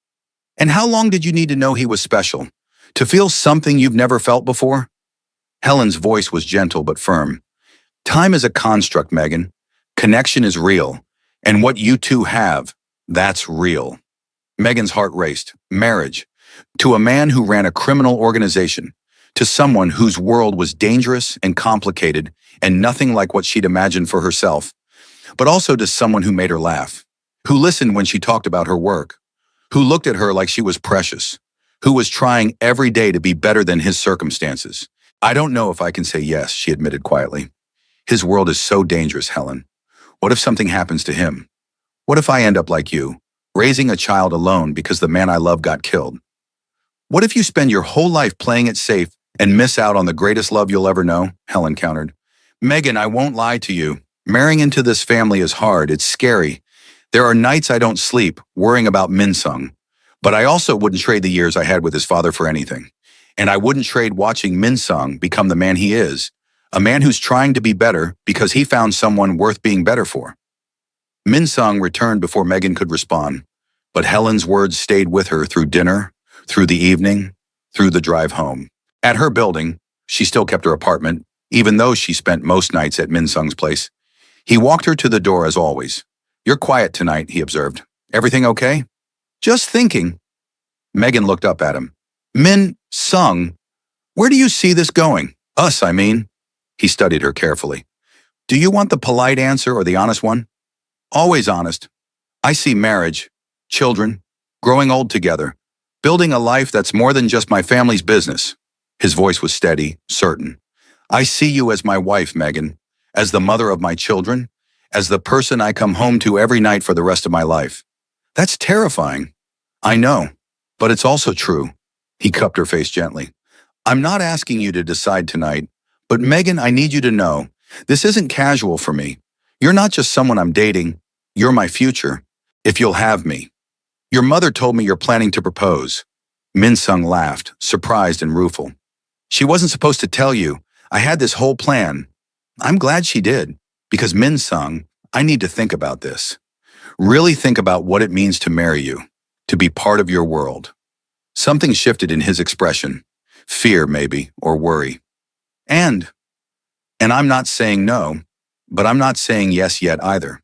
And how long did you need to know he was special? To feel something you've never felt before? Helen's voice was gentle but firm. Time is a construct, Megan. Connection is real. And what you two have, that's real. Megan's heart raced. Marriage. To a man who ran a criminal organization. To someone whose world was dangerous and complicated and nothing like what she'd imagined for herself. But also to someone who made her laugh. Who listened when she talked about her work. Who looked at her like she was precious. Who was trying every day to be better than his circumstances. I don't know if I can say yes, she admitted quietly. His world is so dangerous, Helen. What if something happens to him? What if I end up like you, raising a child alone because the man I love got killed? What if you spend your whole life playing it safe and miss out on the greatest love you'll ever know? Helen countered. Megan, I won't lie to you. Marrying into this family is hard. It's scary. There are nights I don't sleep, worrying about Min Sung. But I also wouldn't trade the years I had with his father for anything. And I wouldn't trade watching Min Sung become the man he is, a man who's trying to be better because he found someone worth being better for. Min Sung returned before Megan could respond, but Helen's words stayed with her through dinner, through the evening, through the drive home. At her building, she still kept her apartment, even though she spent most nights at Min Sung's place. He walked her to the door as always. You're quiet tonight, he observed. Everything okay? Just thinking. Megan looked up at him. Min Sung, where do you see this going? Us, I mean. He studied her carefully. Do you want the polite answer or the honest one? Always honest. I see marriage, children, growing old together, building a life that's more than just my family's business. His voice was steady, certain. I see you as my wife, Megan, as the mother of my children, as the person I come home to every night for the rest of my life. That's terrifying. I know, but it's also true. He cupped her face gently. I'm not asking you to decide tonight, but Megan, I need you to know, this isn't casual for me. You're not just someone I'm dating. You're my future, if you'll have me. Your mother told me you're planning to propose. Min Sung laughed, surprised and rueful. She wasn't supposed to tell you. I had this whole plan. I'm glad she did, because Min Sung, I need to think about this. Really think about what it means to marry you, to be part of your world. Something shifted in his expression. Fear, maybe, or worry. And I'm not saying no, but I'm not saying yes yet either.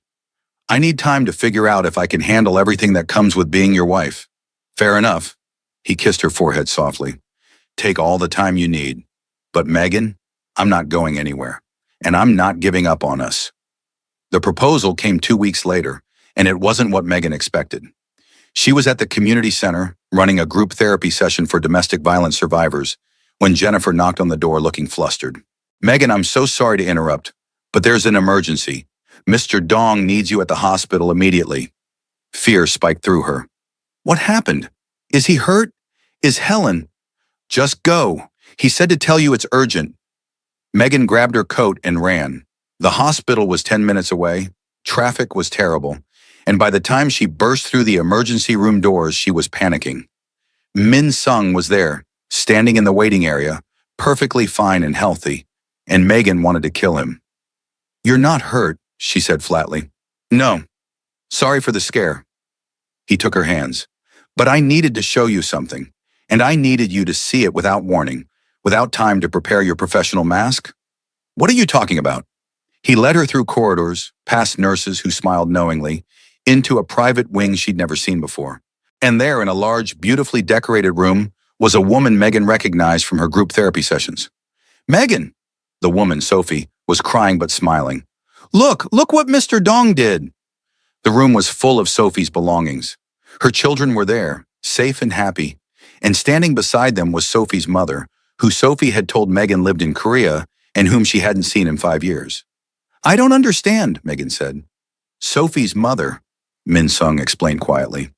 I need time to figure out if I can handle everything that comes with being your wife. Fair enough. He kissed her forehead softly. Take all the time you need. But Megan, I'm not going anywhere. And I'm not giving up on us. The proposal came 2 weeks later, and it wasn't what Megan expected. She was at the community center, running a group therapy session for domestic violence survivors, when Jennifer knocked on the door looking flustered. Megan, I'm so sorry to interrupt, but there's an emergency. Mr. Dong needs you at the hospital immediately. Fear spiked through her. What happened? Is he hurt? Is Helen? Just go. He said to tell you it's urgent. Megan grabbed her coat and ran. The hospital was 10 minutes away. Traffic was terrible. And by the time she burst through the emergency room doors, she was panicking. Min Sung was there, standing in the waiting area, perfectly fine and healthy, and Megan wanted to kill him. You're not hurt, she said flatly. No. Sorry for the scare. He took her hands. But I needed to show you something, and I needed you to see it without warning, without time to prepare your professional mask. What are you talking about? He led her through corridors, past nurses who smiled knowingly, into a private wing she'd never seen before. And there, in a large, beautifully decorated room, was a woman Megan recognized from her group therapy sessions. Megan! The woman, Sophie, was crying but smiling. Look what Mr. Dong did! The room was full of Sophie's belongings. Her children were there, safe and happy, and standing beside them was Sophie's mother, who Sophie had told Megan lived in Korea and whom she hadn't seen in 5 years. I don't understand, Megan said. Sophie's mother, Min Sung explained quietly.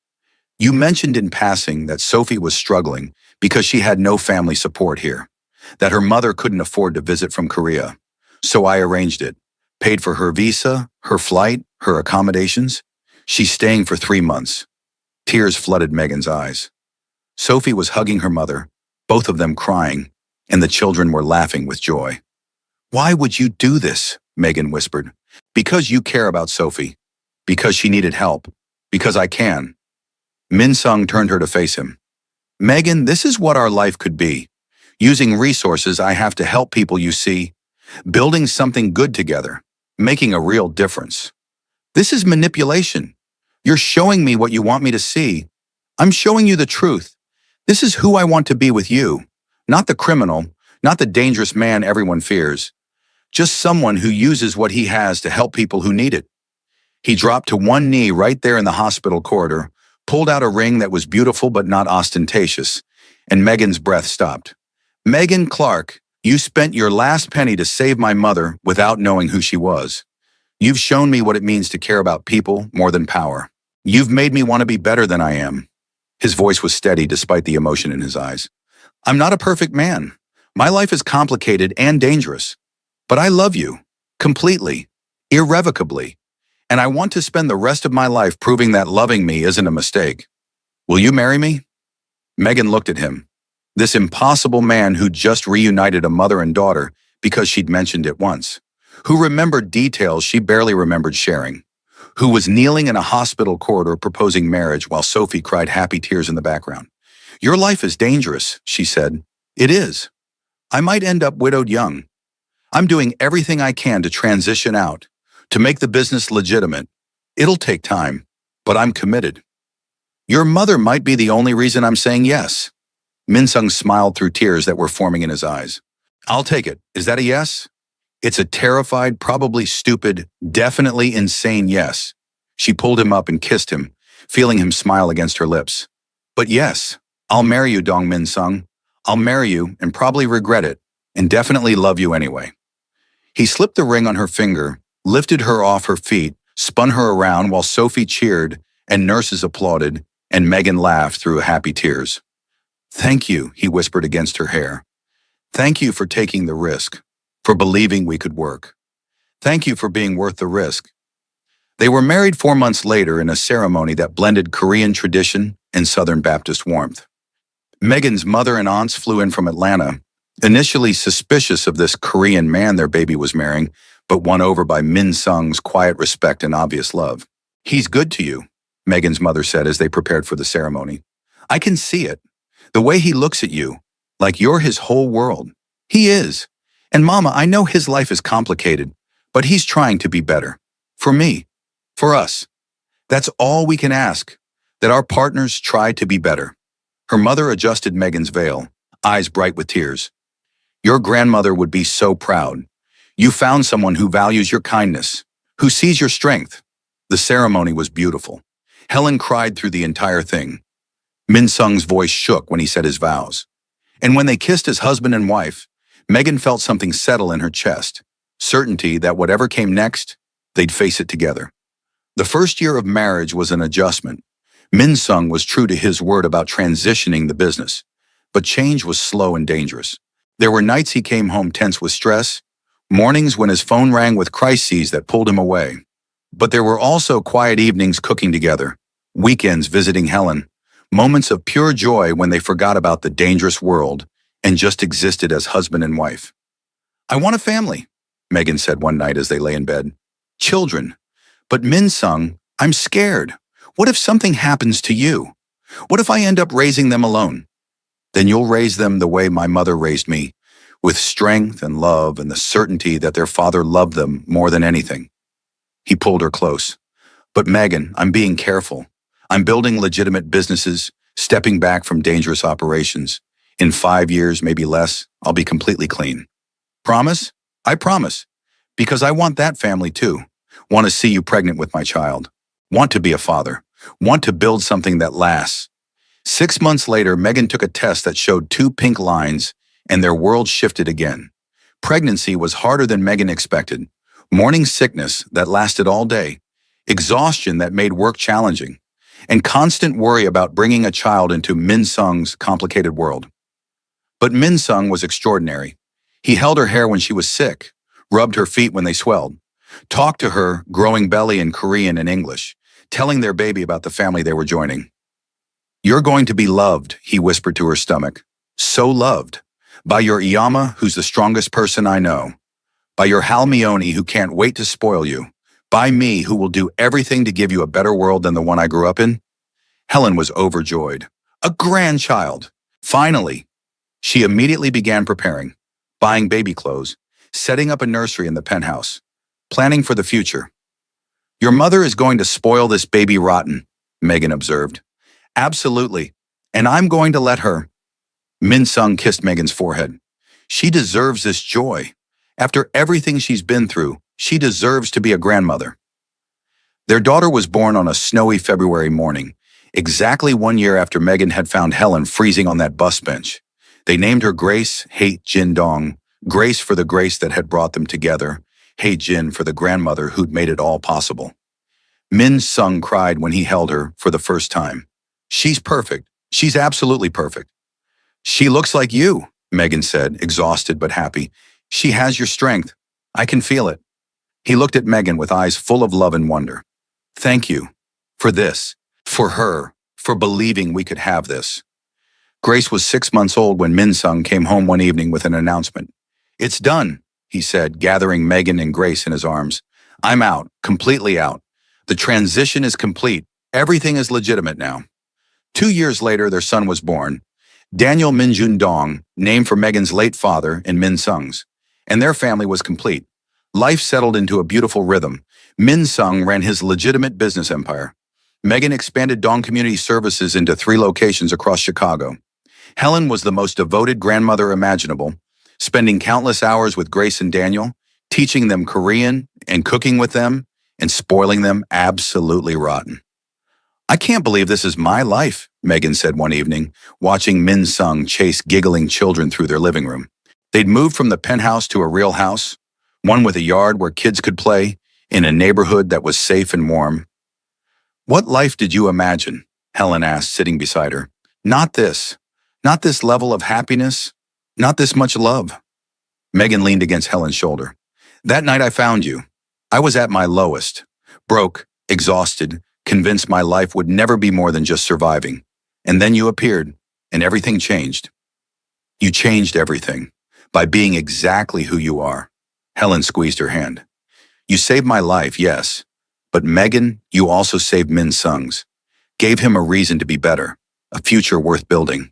You mentioned in passing that Sophie was struggling because she had no family support here, that her mother couldn't afford to visit from Korea. So I arranged it, paid for her visa, her flight, her accommodations. She's staying for 3 months. Tears flooded Megan's eyes. Sophie was hugging her mother, both of them crying, and the children were laughing with joy. Why would you do this? Megan whispered. Because you care about Sophie. Because she needed help. Because I can. Min Sung turned her to face him. Megan, this is what our life could be. Using resources I have to help people you see. Building something good together. Making a real difference. This is manipulation. You're showing me what you want me to see. I'm showing you the truth. This is who I want to be with you. Not the criminal, not the dangerous man everyone fears. Just someone who uses what he has to help people who need it. He dropped to one knee right there in the hospital corridor, pulled out a ring that was beautiful but not ostentatious, and Megan's breath stopped. Megan Clark, you spent your last penny to save my mother without knowing who she was. You've shown me what it means to care about people more than power. You've made me want to be better than I am. His voice was steady despite the emotion in his eyes. I'm not a perfect man. My life is complicated and dangerous. But I love you. Completely. Irrevocably. And I want to spend the rest of my life proving that loving me isn't a mistake. Will you marry me? Megan looked at him. This impossible man who just reunited a mother and daughter because she'd mentioned it once. Who remembered details she barely remembered sharing. Who was kneeling in a hospital corridor proposing marriage while Sophie cried happy tears in the background. Your life is dangerous, she said. It is. I might end up widowed young. I'm doing everything I can to transition out, to make the business legitimate. It'll take time, but I'm committed. Your mother might be the only reason I'm saying yes. Min Sung smiled through tears that were forming in his eyes. I'll take it. Is that a yes? It's a terrified, probably stupid, definitely insane yes. She pulled him up and kissed him, feeling him smile against her lips. But yes, I'll marry you, Dong Min Sung. I'll marry you and probably regret it, and definitely love you anyway. He slipped the ring on her finger, lifted her off her feet, spun her around while Sophie cheered and nurses applauded, and Megan laughed through happy tears. Thank you, he whispered against her hair. Thank you for taking the risk, for believing we could work. Thank you for being worth the risk. They were married 4 months later in a ceremony that blended Korean tradition and Southern Baptist warmth. Megan's mother and aunts flew in from Atlanta, initially suspicious of this Korean man their baby was marrying, but won over by Min Sung's quiet respect and obvious love. He's good to you, Megan's mother said as they prepared for the ceremony. I can see it. The way he looks at you, like you're his whole world. He is. And Mama, I know his life is complicated, but he's trying to be better. For me. For us. That's all we can ask, that our partners try to be better. Her mother adjusted Megan's veil, eyes bright with tears. Your grandmother would be so proud. You found someone who values your kindness, who sees your strength. The ceremony was beautiful. Helen cried through the entire thing. Min Sung's voice shook when he said his vows. And when they kissed as husband and wife, Megan felt something settle in her chest, certainty that whatever came next, they'd face it together. The first year of marriage was an adjustment. Min Sung was true to his word about transitioning the business, but change was slow and dangerous. There were nights he came home tense with stress, mornings when his phone rang with crises that pulled him away. But there were also quiet evenings cooking together, weekends visiting Helen, moments of pure joy when they forgot about the dangerous world and just existed as husband and wife. I want a family, Megan said one night as they lay in bed. Children. But Min Sung, I'm scared. What if something happens to you? What if I end up raising them alone? Then you'll raise them the way my mother raised me, with strength and love and the certainty that their father loved them more than anything. He pulled her close. But Megan, I'm being careful. I'm building legitimate businesses, stepping back from dangerous operations. In 5 years, maybe less, I'll be completely clean. Promise? I promise. Because I want that family too. Want to see you pregnant with my child. Want to be a father. Want to build something that lasts. 6 months later, Megan took a test that showed 2 pink lines, and their world shifted again. Pregnancy was harder than Megan expected. Morning sickness that lasted all day. Exhaustion that made work challenging. And constant worry about bringing a child into Min Sung's complicated world. But Min Sung was extraordinary. He held her hair when she was sick, rubbed her feet when they swelled, talked to her, growing belly in Korean and English, telling their baby about the family they were joining. You're going to be loved, he whispered to her stomach. So loved. By your Iyama, who's the strongest person I know. By your Halmione, who can't wait to spoil you. By me, who will do everything to give you a better world than the one I grew up in. Helen was overjoyed. A grandchild. Finally. She immediately began preparing, buying baby clothes, setting up a nursery in the penthouse, planning for the future. Your mother is going to spoil this baby rotten, Megan observed. Absolutely. And I'm going to let her. Min Sung kissed Megan's forehead. She deserves this joy. After everything she's been through, she deserves to be a grandmother. Their daughter was born on a snowy February morning, exactly 1 year after Megan had found Helen freezing on that bus bench. They named her Grace Hei Jin Dong, Grace for the grace that had brought them together, Hei Jin for the grandmother who'd made it all possible. Min Sung cried when he held her for the first time. She's perfect. She's absolutely perfect. She looks like you, Megan said, exhausted but happy. She has your strength. I can feel it. He looked at Megan with eyes full of love and wonder. Thank you. For this. For her. For believing we could have this. Grace was 6 months old when Min Sung came home one evening with an announcement. It's done, he said, gathering Megan and Grace in his arms. I'm out, completely out. The transition is complete. Everything is legitimate now. 2 years later, their son was born. Daniel Minjun Dong, named for Megan's late father and Min Sung's. And their family was complete. Life settled into a beautiful rhythm. Min Sung ran his legitimate business empire. Megan expanded Dong Community Services into 3 locations across Chicago. Helen was the most devoted grandmother imaginable, spending countless hours with Grace and Daniel, teaching them Korean and cooking with them, and spoiling them absolutely rotten. I can't believe this is my life, Megan said one evening, watching Min Sung chase giggling children through their living room. They'd moved from the penthouse to a real house, one with a yard where kids could play, in a neighborhood that was safe and warm. What life did you imagine? Helen asked, sitting beside her. Not this. Not this level of happiness. Not this much love. Megan leaned against Helen's shoulder. That night I found you. I was at my lowest. Broke, exhausted, convinced my life would never be more than just surviving. And then you appeared, and everything changed. You changed everything, by being exactly who you are. Helen squeezed her hand. You saved my life, yes. But Megan, you also saved Min Sung's. Gave him a reason to be better, a future worth building.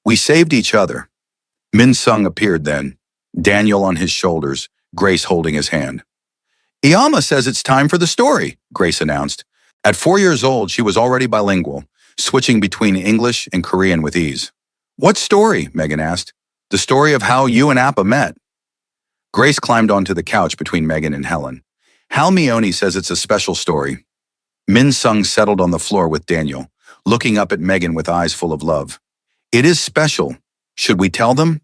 We saved each other. Min Sung appeared then, Daniel on his shoulders, Grace holding his hand. Iyama says it's time for the story, Grace announced. At 4 years old, she was already bilingual, switching between English and Korean with ease. What story? Megan asked. The story of how you and Appa met. Grace climbed onto the couch between Megan and Helen. Halmione says it's a special story. Min Sung settled on the floor with Daniel, looking up at Megan with eyes full of love. It is special. Should we tell them?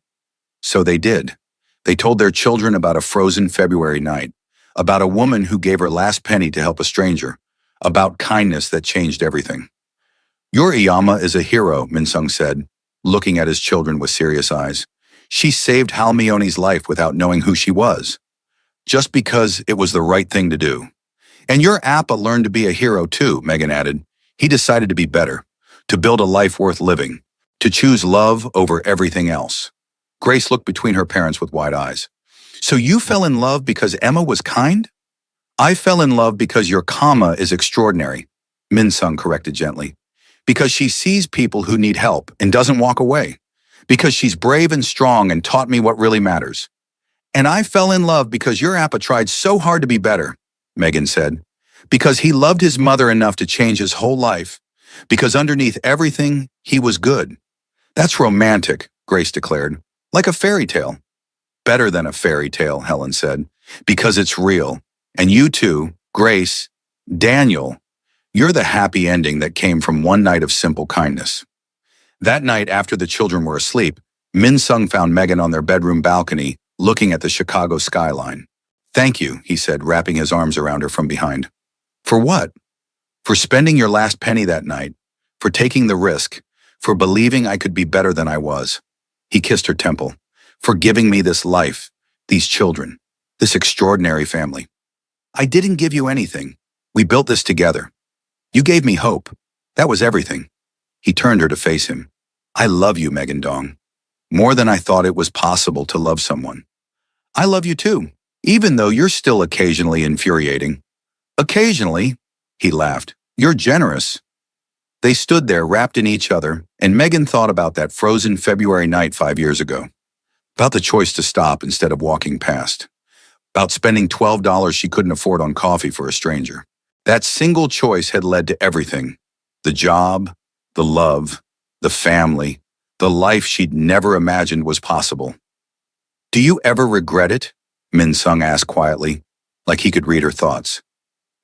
So they did. They told their children about a frozen February night, about a woman who gave her last penny to help a stranger, about kindness that changed everything. Your Iyama is a hero, Min Sung said, looking at his children with serious eyes. She saved Halmione's life without knowing who she was, just because it was the right thing to do. And your Appa learned to be a hero too, Megan added. He decided to be better, to build a life worth living, to choose love over everything else. Grace looked between her parents with wide eyes. So you fell in love because Emma was kind? I fell in love because your karma is extraordinary, Min Sung corrected gently. Because she sees people who need help and doesn't walk away. Because she's brave and strong and taught me what really matters. And I fell in love because your Appa tried so hard to be better, Megan said. Because he loved his mother enough to change his whole life. Because underneath everything, he was good. That's romantic, Grace declared. Like a fairy tale. Better than a fairy tale, Helen said. Because it's real. And you too, Grace, Daniel, you're the happy ending that came from one night of simple kindness. That night, after the children were asleep, Min Sung found Megan on their bedroom balcony, looking at the Chicago skyline. Thank you, he said, wrapping his arms around her from behind. For what? For spending your last penny that night, for taking the risk, for believing I could be better than I was. He kissed her temple. For giving me this life, these children, this extraordinary family. I didn't give you anything. We built this together. You gave me hope. That was everything. He turned her to face him. I love you, Megan Dong. More than I thought it was possible to love someone. I love you too, even though you're still occasionally infuriating. Occasionally, he laughed. You're generous. They stood there wrapped in each other, and Megan thought about that frozen February night 5 years ago. About the choice to stop instead of walking past. About spending $12 she couldn't afford on coffee for a stranger. That single choice had led to everything. The job, the love, the family, the life she'd never imagined was possible. Do you ever regret it? Min Sung asked quietly, like he could read her thoughts.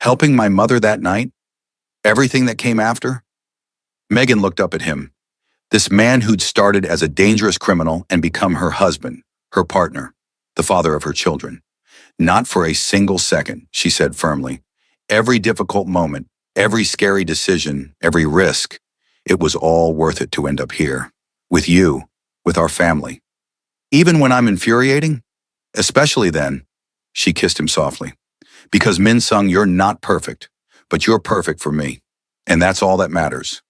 Helping my mother that night? Everything that came after? Megan looked up at him. This man who'd started as a dangerous criminal and become her husband, her partner, the father of her children. Not for a single second, she said firmly. Every difficult moment, every scary decision, every risk, it was all worth it to end up here. With you, with our family. Even when I'm infuriating? Especially then, she kissed him softly. Because Min Sung, you're not perfect, but you're perfect for me. And that's all that matters.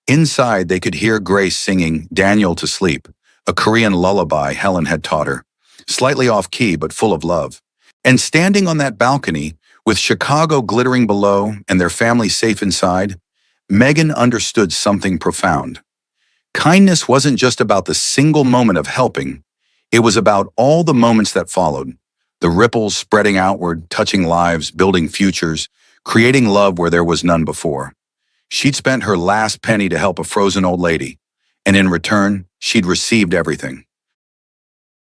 Inside, they could hear Grace singing Daniel to Sleep, a Korean lullaby Helen had taught her, slightly off-key but full of love. And standing on that balcony, with Chicago glittering below and their family safe inside, Megan understood something profound. Kindness wasn't just about the single moment of helping, it was about all the moments that followed, the ripples spreading outward, touching lives, building futures, creating love where there was none before. She'd spent her last penny to help a frozen old lady, and in return, she'd received everything.